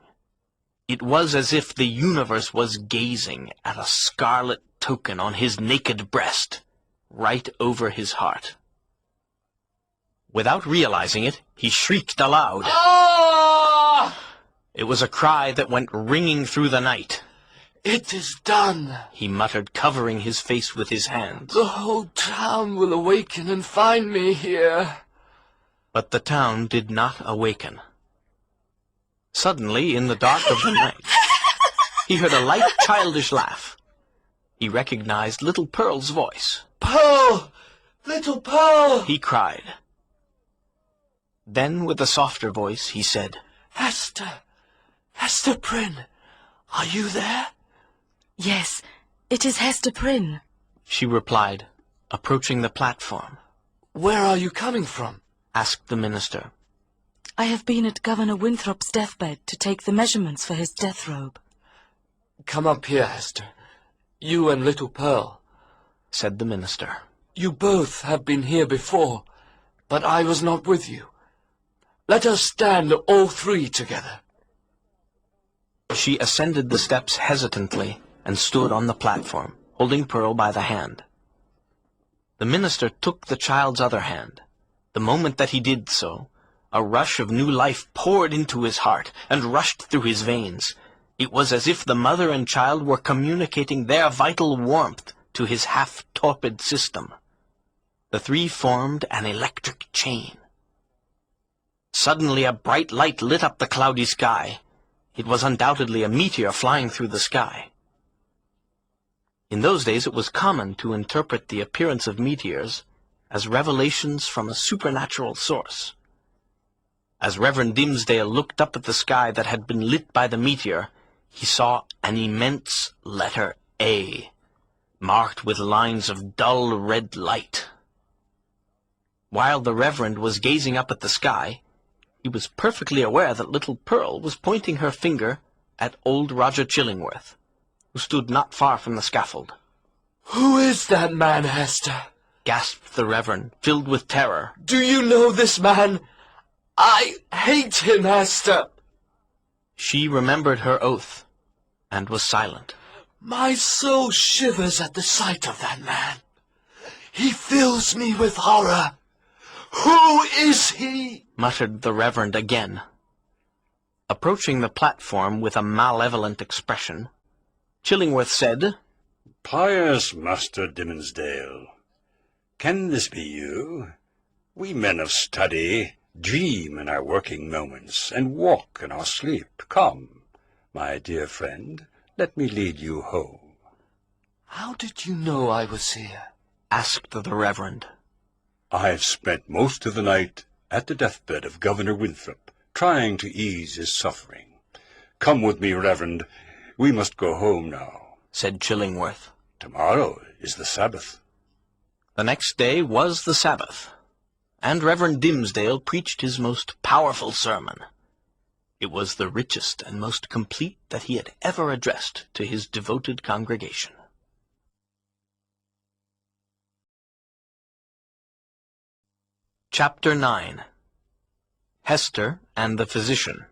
It was as if the universe was gazing at a scarlet token on his naked breast, right over his heart. Without realizing it, he shrieked aloud. Ah! It was a cry that went ringing through the night. It is done. He muttered, covering his face with his hands. The whole town will awaken and find me here. But the town did not awaken. Suddenly, in the dark of the night, he heard a light, childish laugh. He recognized little Pearl's voice. Pearl! Little Pearl! He cried. Then, with a softer voice, he said, Hester! Hester Prynne! Are you there? Yes, it is Hester Prynne. She replied, approaching the platform. Where are you coming from? Asked the minister. I have been at Governor Winthrop's deathbed to take the measurements for his death robe. Come up here, Hester. You and little Pearl, said the minister. You both have been here before, but I was not with you. Let us stand all three together. She ascended the steps hesitantly and stood on the platform, holding Pearl by the hand. The minister took the child's other hand. The moment that he did so, A rush of new life poured into his heart and rushed through his veins. It was as if the mother and child were communicating their vital warmth to his half-torpid system. The three formed an electric chain. Suddenly a bright light lit up the cloudy sky. It was undoubtedly a meteor flying through the sky. In those days it was common to interpret the appearance of meteors as revelations from a supernatural source. As Reverend Dimsdale looked up at the sky that had been lit by the meteor, he saw an immense letter A, marked with lines of dull red light. While the Reverend was gazing up at the sky, he was perfectly aware that little Pearl was pointing her finger at old Roger Chillingworth, who stood not far from the scaffold. "Who is that man, Hester?" gasped the Reverend, filled with terror. "Do you know this man? I hate him, Hester." She remembered her oath, and was silent. "My soul shivers at the sight of that man. He fills me with horror. Who is he?" muttered the Reverend again. Approaching the platform with a malevolent expression, Chillingworth said, "Pious Master Dimmesdale, can this be you? We men of study dream in our working moments and walk in our sleep. Come, my dear friend, let me lead you home." "How did you know I was here?" asked the Reverend. "I've spent most of the night at the deathbed of Governor Winthrop, trying to ease his suffering. Come with me, Reverend. We must go home now," said Chillingworth. "Tomorrow is the Sabbath." The next day was the Sabbath, and Reverend Dimsdale preached his most powerful sermon. It was the richest and most complete that he had ever addressed to his devoted congregation. Chapter 9. Hester and the Physician.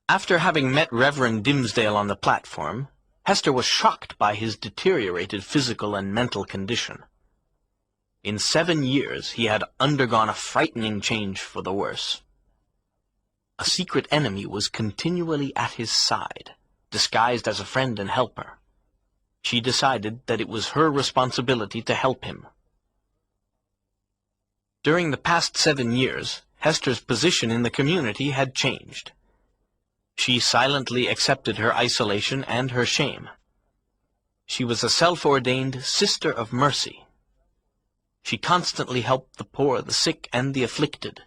After having met Reverend Dimsdale on the platform, Hester was shocked by his deteriorated physical and mental condition. In 7 years he had undergone a frightening change for the worse. A secret enemy was continually at his side, disguised as a friend and helper. She decided that it was her responsibility to help him. During the past 7 years, Hester's position in the community had changed. She silently accepted her isolation and her shame. She was a self-ordained Sister of Mercy. She constantly helped the poor, the sick, and the afflicted.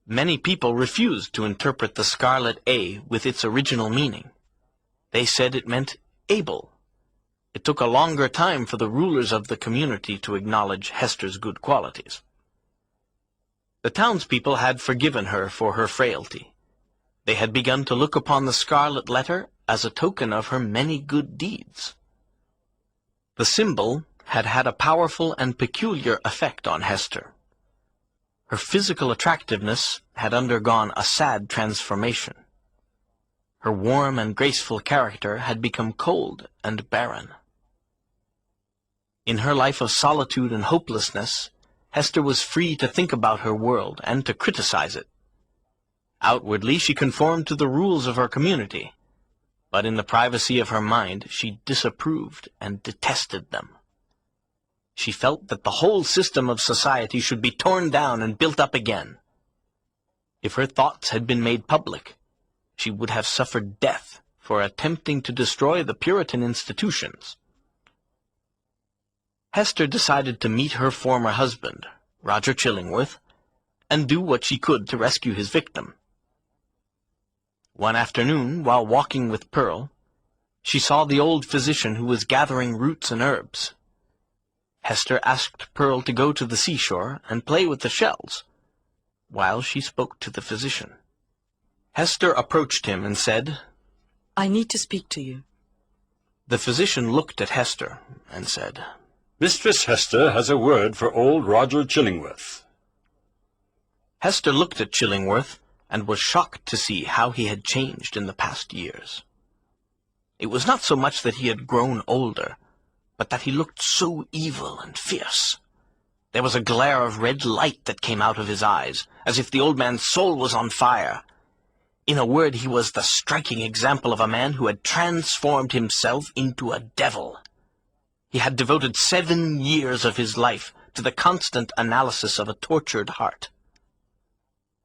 Many people refused to interpret the Scarlet A with its original meaning. They said it meant able. It took a longer time for the rulers of the community to acknowledge Hester's good qualities. The townspeople had forgiven her for her frailty. They had begun to look upon the scarlet letter as a token of her many good deeds. The symbol had had a powerful and peculiar effect on Hester. Her physical attractiveness had undergone a sad transformation. Her warm and graceful character had become cold and barren. In her life of solitude and hopelessness, Hester was free to think about her world and to criticize it. Outwardly she conformed to the rules of her community, but in the privacy of her mind she disapproved and detested them. She felt that the whole system of society should be torn down and built up again. If her thoughts had been made public, she would have suffered death for attempting to destroy the Puritan institutions. Hester decided to meet her former husband, Roger Chillingworth, and do what she could to rescue his victim. One afternoon, while walking with Pearl, she saw the old physician who was gathering roots and herbs. Hester asked Pearl to go to the seashore and play with the shells, while she spoke to the physician. Hester approached him and said, "I need to speak to you." The physician looked at Hester and said, "Mistress Hester has a word for old Roger Chillingworth." Hester looked at Chillingworth and was shocked to see how he had changed in the past years. It was not so much that he had grown older, but that he looked so evil and fierce. There was a glare of red light that came out of his eyes, as if the old man's soul was on fire. In a word, he was the striking example of a man who had transformed himself into a devil. He had devoted 7 years of his life to the constant analysis of a tortured heart.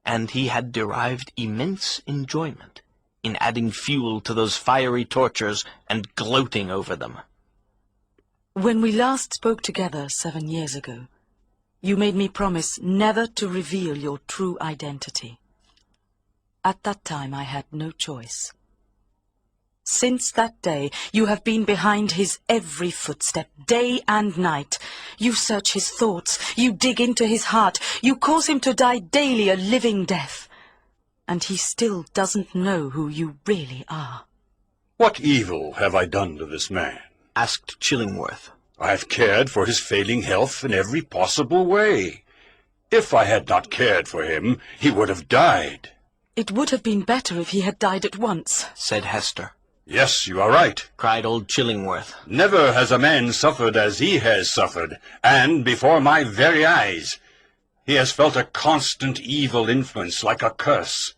And he had derived immense enjoyment in adding fuel to those fiery tortures and gloating over them. When we last spoke together 7 years ago, you made me promise never to reveal your true identity. At that time, I had no choice. Since that day, you have been behind his every footstep, day and night. You search his thoughts, you dig into his heart, you cause him to die daily a living death. And he still doesn't know who you really are. What evil have I done to this man? Asked Chillingworth. I've cared for his failing health in every possible way. If I had not cared for him, he would have died. It would have been better if he had died at once, said Hester. Yes, you are right, cried old Chillingworth. Never has a man suffered as he has suffered, and before my very eyes. He has felt a constant evil influence like a curse.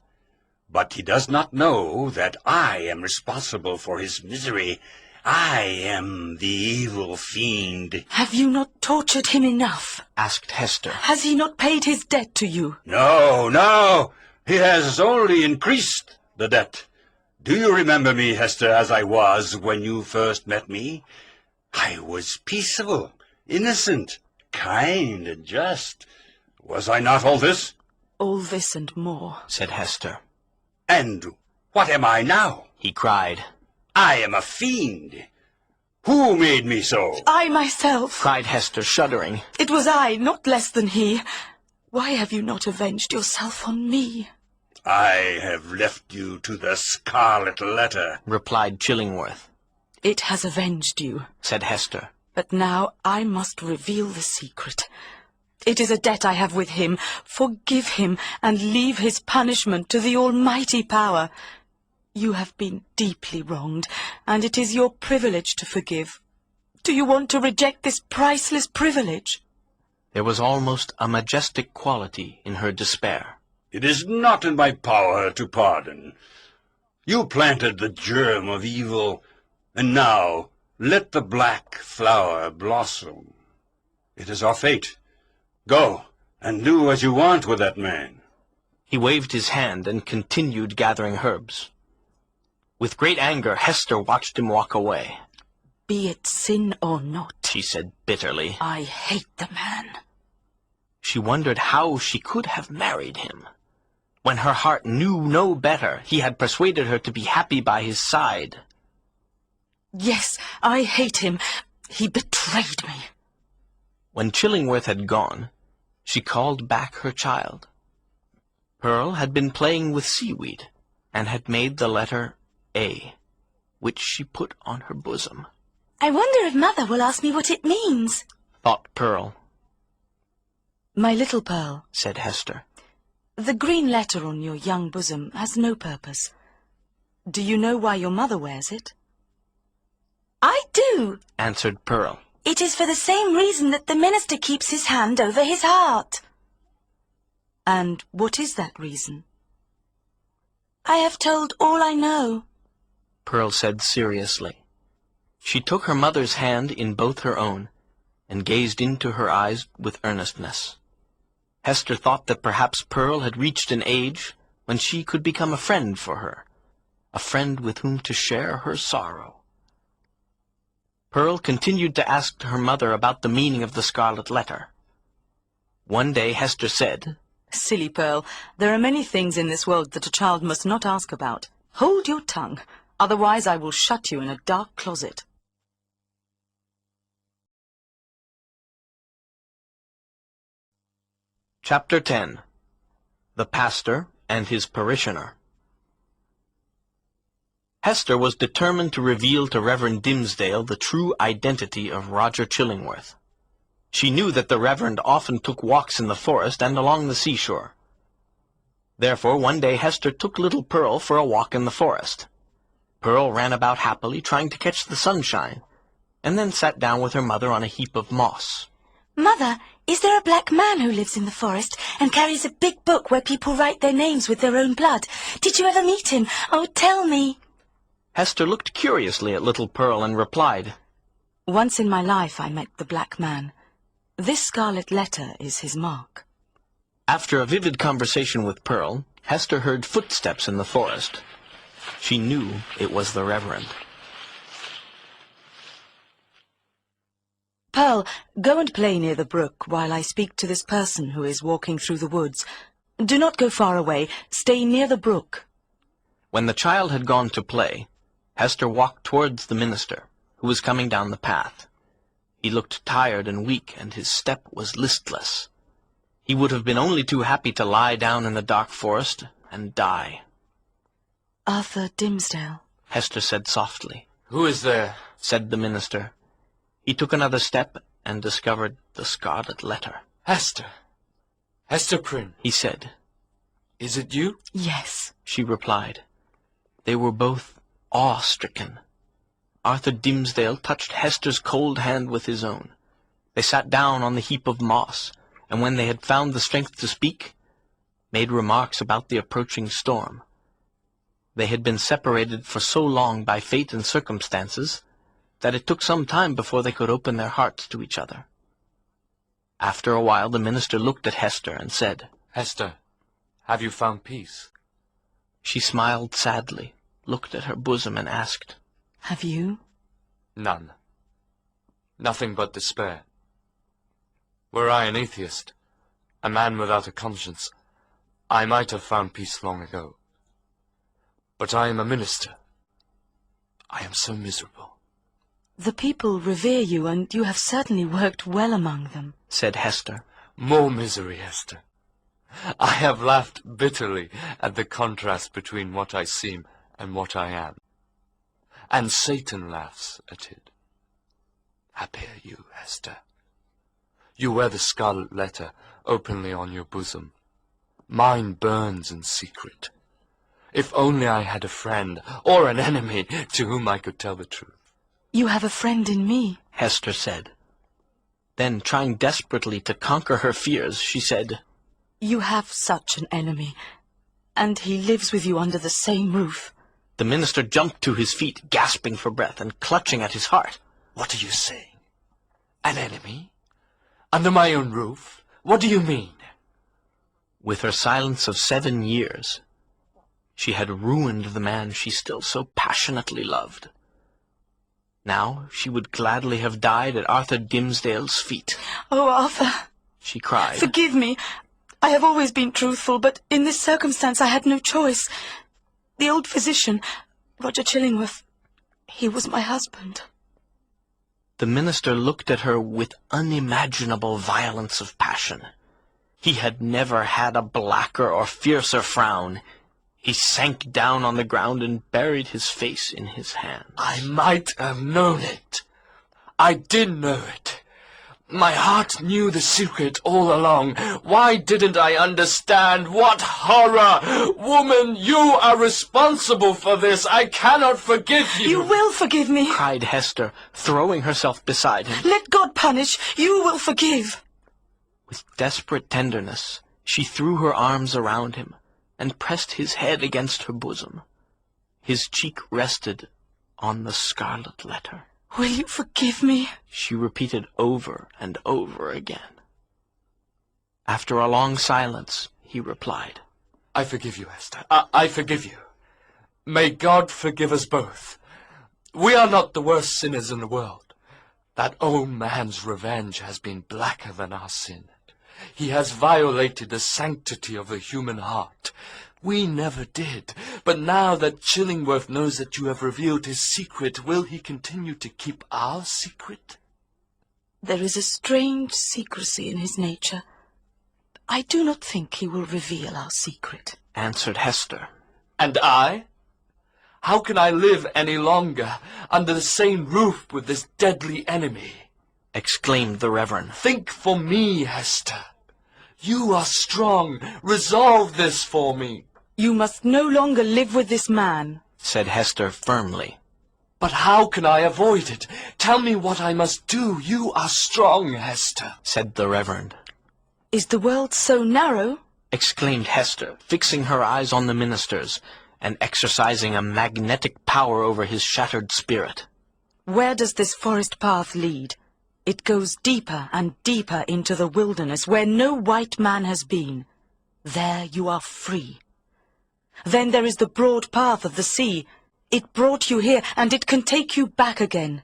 But he does not know that I am responsible for his misery. I am the evil fiend. Have you not tortured him enough? Asked Hester. Has he not paid his debt to you? No, no. He has only increased the debt. Do you remember me, Hester, as I was when you first met me? I was peaceable, innocent, kind, and just. Was I not all this? All this and more, said Hester. And what am I now? He cried. I am a fiend. Who made me so? I myself, cried Hester, shuddering. It was I, not less than he. Why have you not avenged yourself on me? I have left you to the Scarlet Letter, replied Chillingworth. It has avenged you, said Hester. But now I must reveal the secret. It is a debt I have with him. Forgive him and leave his punishment to the almighty power. You have been deeply wronged, and it is your privilege to forgive. Do you want to reject this priceless privilege? There was almost a majestic quality in her despair. It is not in my power to pardon. You planted the germ of evil, and now let the black flower blossom. It is our fate. Go, and do as you want with that man. He waved his hand and continued gathering herbs. With great anger, Hester watched him walk away. Be it sin or not, she said bitterly, I hate the man. She wondered how she could have married him. When her heart knew no better, he had persuaded her to be happy by his side. Yes, I hate him. He betrayed me. When Chillingworth had gone, she called back her child. Pearl had been playing with seaweed, and had made the letter A, which she put on her bosom. I wonder if Mother will ask me what it means, thought Pearl. My little Pearl, said Hester, the green letter on your young bosom has no purpose. Do you know why your mother wears it? I do, answered Pearl. It is for the same reason that the minister keeps his hand over his heart. And what is that reason? I have told all I know, Pearl said seriously. She took her mother's hand in both her own, and gazed into her eyes with earnestness. Hester thought that perhaps Pearl had reached an age when she could become a friend for her, a friend with whom to share her sorrow. Pearl continued to ask her mother about the meaning of the Scarlet Letter. One day Hester said, Silly Pearl, there are many things in this world that a child must not ask about. Hold your tongue, otherwise I will shut you in a dark closet. Chapter 10. The Pastor and His Parishioner. Hester was determined to reveal to Reverend Dimmesdale the true identity of Roger Chillingworth. She knew that the Reverend often took walks in the forest and along the seashore. Therefore, one day Hester took little Pearl for a walk in the forest. Pearl ran about happily, trying to catch the sunshine, and then sat down with her mother on a heap of moss. Mother, Is there a black man who lives in the forest and carries a big book where people write their names with their own blood? Did you ever meet him? Oh, tell me. Hester looked curiously at little Pearl and replied, Once in my life I met the black man. This scarlet letter is his mark. After a vivid conversation with Pearl, Hester heard footsteps in the forest. She knew it was the Reverend. Pearl, go and play near the brook while I speak to this person who is walking through the woods. Do not go far away. Stay near the brook. When the child had gone to play, Hester walked towards the minister, who was coming down the path. He looked tired and weak, and his step was listless. He would have been only too happy to lie down in the dark forest and die. Arthur Dimmesdale, Hester said softly. Who is there? Said the minister. He took another step and discovered the scarlet letter. Hester. Hester Prynne, He said. is it you? Yes. She replied. They were both awe-stricken. Arthur Dimmesdale touched Hester's cold hand with his own. They sat down on the heap of moss, and when they had found the strength to speak, made remarks about the approaching storm. They had been separated for so long by fate and circumstances that it took some time before they could open their hearts to each other. After a while the minister looked at Hester and said, Hester, have you found peace? She smiled sadly, looked at her bosom and asked, Have you? None. Nothing but despair. Were I an atheist, a man without a conscience, I might have found peace long ago. But I am a minister. I am so miserable. The people revere you, and you have certainly worked well among them, said Hester. More misery, Hester. I have laughed bitterly at the contrast between what I seem and what I am. And Satan laughs at it. Happier you, Hester. You wear the scarlet letter openly on your bosom. Mine burns in secret. If only I had a friend or an enemy to whom I could tell the truth. You have a friend in me, Hester said. Then, trying desperately to conquer her fears, she said, You have such an enemy, and he lives with you under the same roof. The minister jumped to his feet, gasping for breath and clutching at his heart. What are you saying? An enemy? Under my own roof? What do you mean? With her silence of 7 years, she had ruined the man she still so passionately loved. Now she would gladly have died at Arthur Dimmesdale's feet. Oh, Arthur, She cried. forgive me. I have always been truthful, but in this circumstance I had no choice. The old physician, Roger Chillingworth, he was my husband. The minister looked at her with unimaginable violence of passion. He had never had a blacker or fiercer frown. He sank down on the ground and buried his face in his hands. I might have known it. I did know it. My heart knew the secret all along. Why didn't I understand? What horror! Woman, you are responsible for this. I cannot forgive you. You will forgive me. Cried Hester, throwing herself beside him. Let God punish. You will forgive. With desperate tenderness, she threw her arms around him and pressed his head against her bosom. His cheek rested on the scarlet letter. Will you forgive me? She repeated over and over again. After a long silence, he replied, I forgive you, Hester. I forgive you. May God forgive us both. We are not the worst sinners in the world. That old man's revenge has been blacker than our sin. He has violated the sanctity of the human heart. We never did. But now that Chillingworth knows that you have revealed his secret, will he continue to keep our secret? There is a strange secrecy in his nature. I do not think he will reveal our secret, answered Hester. And I? How can I live any longer under the same roof with this deadly enemy? Exclaimed the Reverend. Think for me, Hester. You are strong. Resolve this for me. You must no longer live with this man, said Hester firmly. But how can I avoid it? Tell me what I must do. You are strong, Hester, said the Reverend. Is the world so narrow? Exclaimed Hester, fixing her eyes on the minister's, and exercising a magnetic power over his shattered spirit. Where does this forest path lead? It goes deeper and deeper into the wilderness where no white man has been. There you are free. Then there is the broad path of the sea. It brought you here, and it can take you back again.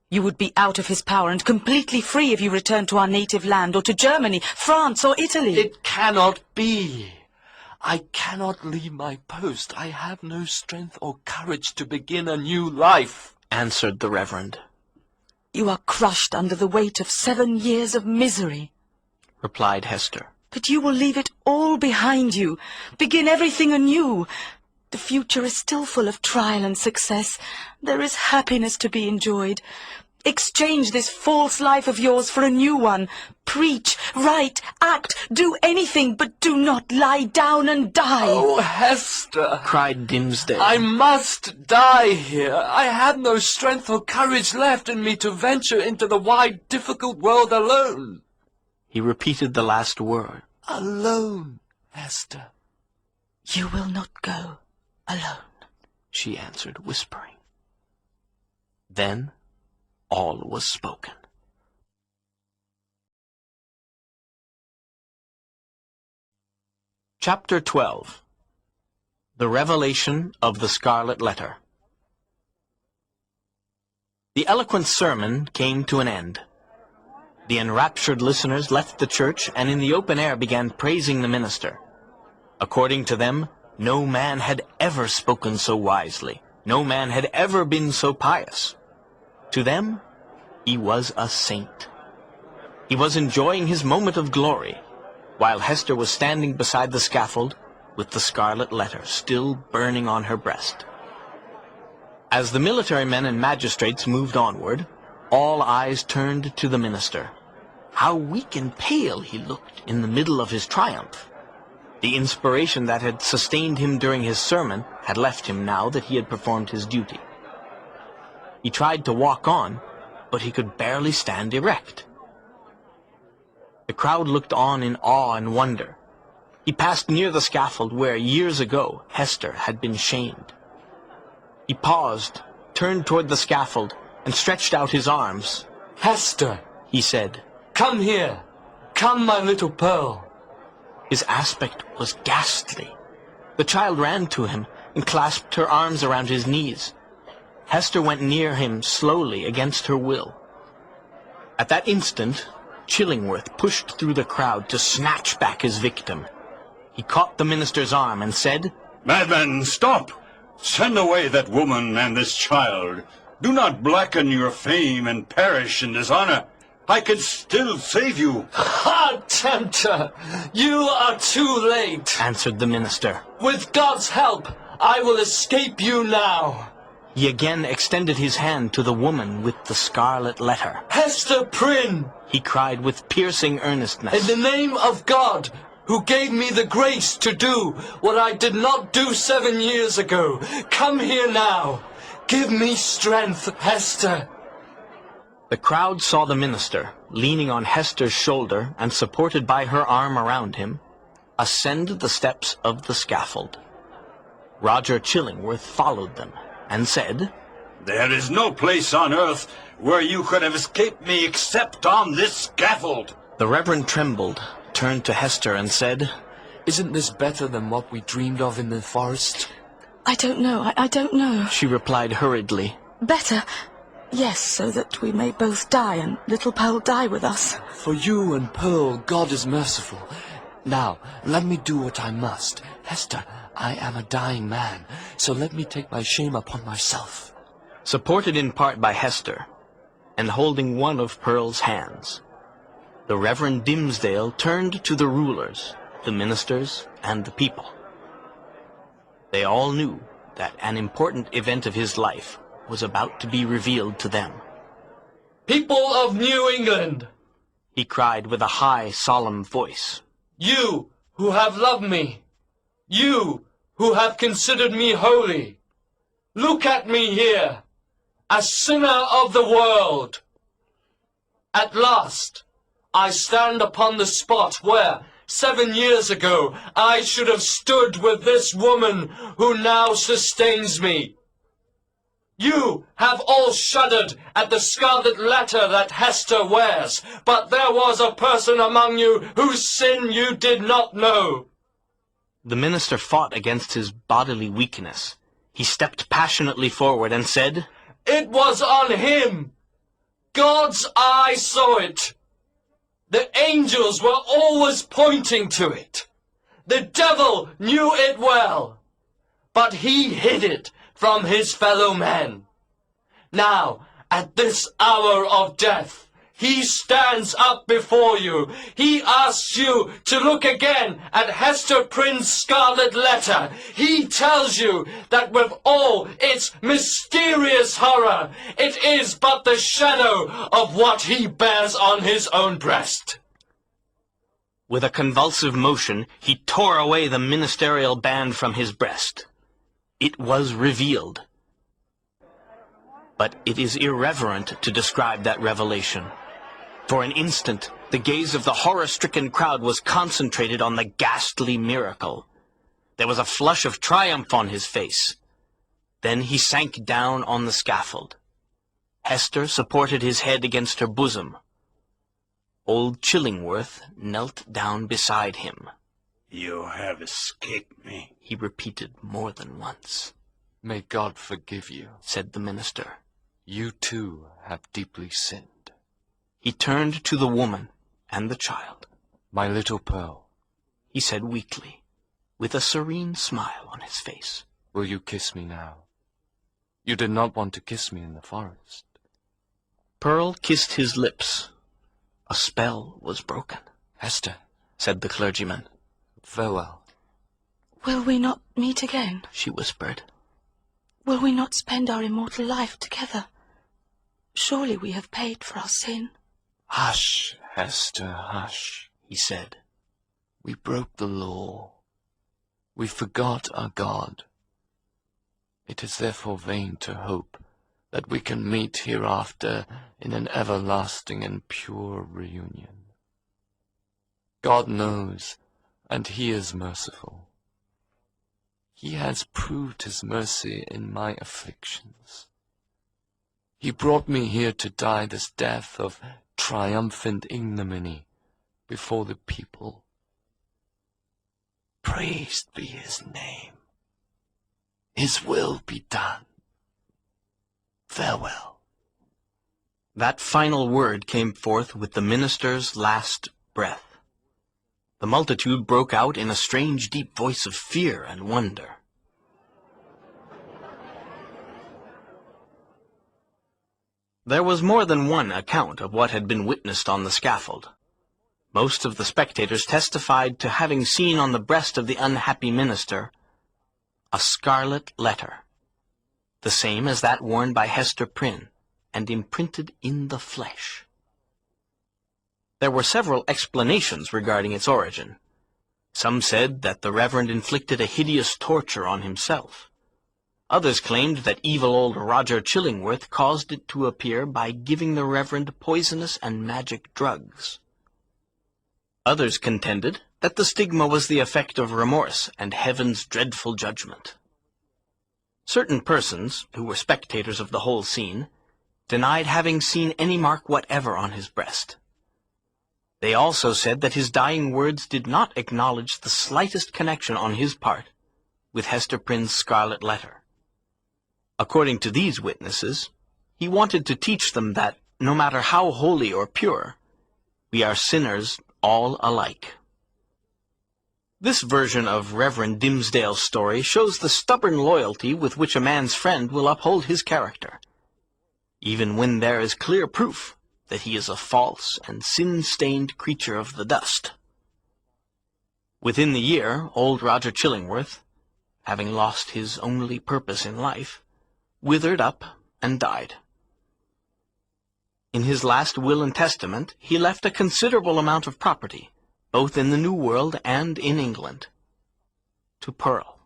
You would be out of his power and completely free if you returned to our native land, or to Germany, France, or Italy. It cannot be. I cannot leave my post. I have no strength or courage to begin a new life, answered the Reverend. You are crushed under the weight of 7 years of misery, replied Hester. But you will leave it all behind you, begin everything anew. The future is still full of trial and success. There is happiness to be enjoyed. Exchange this false life of yours for a new one. Preach, write, act, do anything, but do not lie down and die. Oh, Hester, cried Dimmesdale. I must die here. I have no strength or courage left in me to venture into the wide, difficult world alone. He repeated the last word. Alone, Hester. You will not go alone, she answered, whispering. Then all was spoken. Chapter 12. The Revelation of the Scarlet Letter. The eloquent sermon came to an end. The enraptured listeners left the church and in the open air began praising the minister. According to them, no man had ever spoken so wisely. No man had ever been so pious. To them, he was a saint. He was enjoying his moment of glory, while Hester was standing beside the scaffold with the scarlet letter still burning on her breast. As the military men and magistrates moved onward, all eyes turned to the minister. How weak and pale he looked in the middle of his triumph. The inspiration that had sustained him during his sermon had left him now that he had performed his duty. He tried to walk on, but he could barely stand erect. The crowd looked on in awe and wonder. He passed near the scaffold where, years ago, Hester had been shamed. He paused, turned toward the scaffold, and stretched out his arms. Hester, he said, come here. Come, my little pearl. His aspect was ghastly. The child ran to him and clasped her arms around his knees. Hester went near him slowly against her will. At that instant, Chillingworth pushed through the crowd to snatch back his victim. He caught the minister's arm and said, Madman, stop! Send away that woman and this child. Do not blacken your fame and perish in dishonor. I can still save you. Ha, tempter! You are too late, answered the minister. With God's help, I will escape you now. He again extended his hand to the woman with the scarlet letter. Hester Prynne, he cried with piercing earnestness. In the name of God, who gave me the grace to do what I did not do 7 years ago, come here now. Give me strength, Hester. The crowd saw the minister, leaning on Hester's shoulder and supported by her arm around him, ascend the steps of the scaffold. Roger Chillingworth followed them and said, There is no place on earth where you could have escaped me except on this scaffold. The Reverend trembled, turned to Hester and said, Isn't this better than what we dreamed of in the forest? I don't know, I don't know, she replied hurriedly. Better? Yes, so that we may both die and little Pearl die with us. For you and Pearl, God is merciful. Now, let me do what I must. Hester, I am a dying man, so let me take my shame upon myself. Supported in part by Hester, and holding one of Pearl's hands, the Reverend Dimmesdale turned to the rulers, the ministers, and the people. They all knew that an important event of his life was about to be revealed to them. People of New England, he cried with a high, solemn voice. You who have loved me, you who have considered me holy, look at me here. a sinner of the world. At last, I stand upon the spot where, 7 years ago, I should have stood with this woman who now sustains me. You have all shuddered at the scarlet letter that Hester wears, but there was a person among you whose sin you did not know. The minister fought against his bodily weakness. He stepped passionately forward and said, It was on him. God's eye saw it. The angels were always pointing to it. The devil knew it well, but he hid it from his fellow men. Now, at this hour of death, he stands up before you. He asks you to look again at Hester Prynne's scarlet letter. He tells you that with all its mysterious horror, it is but the shadow of what he bears on his own breast. With a convulsive motion, he tore away the ministerial band from his breast. It was revealed. But it is irreverent to describe that revelation. For an instant, the gaze of the horror-stricken crowd was concentrated on the ghastly miracle. There was a flush of triumph on his face. Then he sank down on the scaffold. Hester supported his head against her bosom. Old Chillingworth knelt down beside him. You have escaped me, He repeated more than once. May God forgive you, Said the minister. You too have deeply sinned. He turned to the woman and the child. My little Pearl, He said weakly, with a serene smile on his face. will you kiss me now? You did not want to kiss me in the forest. Pearl kissed his lips. A spell was broken. Hester, Said the clergyman. farewell. Will we not meet again? She whispered. Will we not spend our immortal life together? Surely we have paid for our sin. Hush, Hester, hush, He said. We broke the law. We forgot our God. It is therefore vain to hope that we can meet hereafter in an everlasting and pure reunion. God knows, and he is merciful. He has proved his mercy in my afflictions. He brought me here to die this death of triumphant ignominy before the people. Praised be his name. His will be done. Farewell. That final word came forth with the minister's last breath. The multitude broke out in a strange deep voice of fear and wonder. There was more than one account of what had been witnessed on the scaffold. Most of the spectators testified to having seen on the breast of the unhappy minister a scarlet letter, the same as that worn by Hester Prynne, and imprinted in the flesh. There were several explanations regarding its origin. Some said that the Reverend inflicted a hideous torture on himself. Others claimed that evil old Roger Chillingworth caused it to appear by giving the Reverend poisonous and magic drugs. Others contended that the stigma was the effect of remorse and heaven's dreadful judgment. Certain persons, who were spectators of the whole scene, denied having seen any mark whatever on his breast. They also said that his dying words did not acknowledge the slightest connection on his part with Hester Prynne's scarlet letter. According to these witnesses, he wanted to teach them that, no matter how holy or pure, we are sinners all alike. This version of Reverend Dimmesdale's story shows the stubborn loyalty with which a man's friend will uphold his character, even when there is clear proof that he is a false and sin-stained creature of the dust. Within the year, old Roger Chillingworth, having lost his only purpose in life, withered up and died. In his last will and testament, he left a considerable amount of property, both in the New World and in England, to Pearl.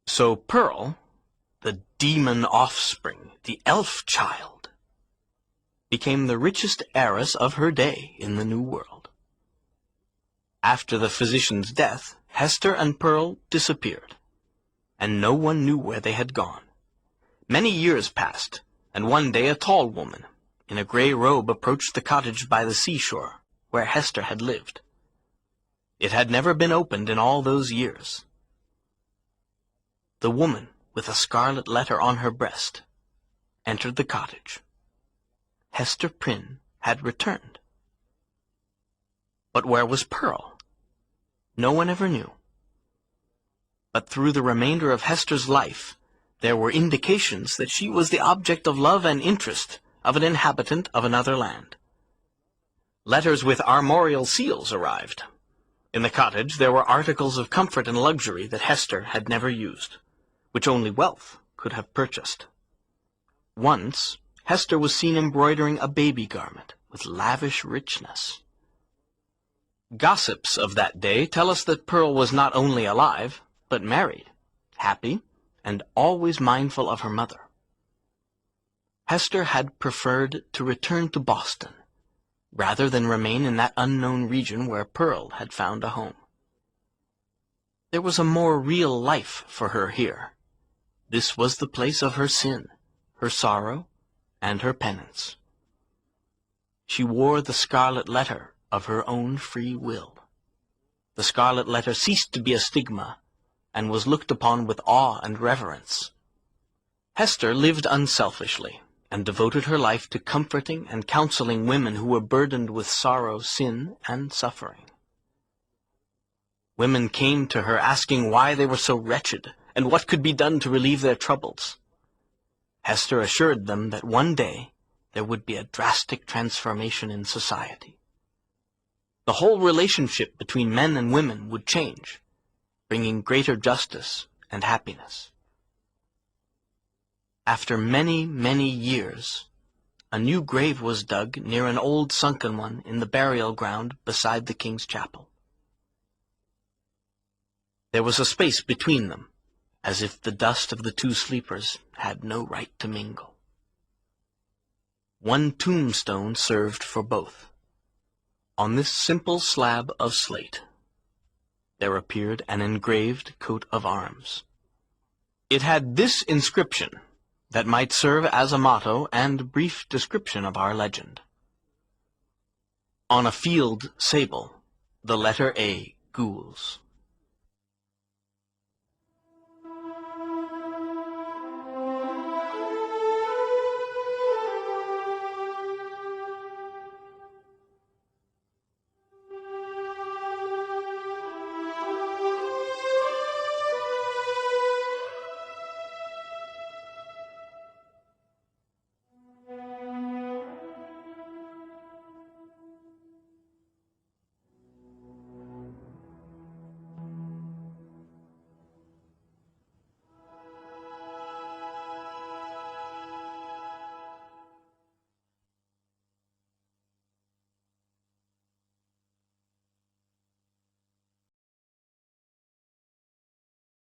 So Pearl, the demon offspring, the elf child, became the richest heiress of her day in the New World. After the physician's death, Hester and Pearl disappeared, and no one knew where they had gone. Many years passed, and one day a tall woman in a gray robe approached the cottage by the seashore where Hester had lived. It had never been opened in all those years. The woman, with a scarlet letter on her breast, entered the cottage. Hester Prynne had returned. But where was Pearl? No one ever knew. But through the remainder of Hester's life, there were indications that she was the object of love and interest of an inhabitant of another land. Letters with armorial seals arrived. In the cottage there were articles of comfort and luxury that Hester had never used, which only wealth could have purchased. Once, Hester was seen embroidering a baby garment with lavish richness. Gossips of that day tell us that Pearl was not only alive, but married, happy, and always mindful of her mother. Hester had preferred to return to Boston, rather than remain in that unknown region where Pearl had found a home. There was a more real life for her here. This was the place of her sin, her sorrow, and her penance. She wore the scarlet letter of her own free will. The scarlet letter ceased to be a stigma, and was looked upon with awe and reverence. Hester lived unselfishly, and devoted her life to comforting and counseling women who were burdened with sorrow, sin, and suffering. Women came to her asking why they were so wretched, and what could be done to relieve their troubles. Hester assured them that one day there would be a drastic transformation in society. The whole relationship between men and women would change, bringing greater justice and happiness. After many, many years, a new grave was dug near an old sunken one in the burial ground beside the king's chapel. There was a space between them, as if the dust of the two sleepers had no right to mingle. One tombstone served for both. On this simple slab of slate, there appeared an engraved coat of arms. It had this inscription that might serve as a motto and brief description of our legend. On a field sable, the letter A, gules.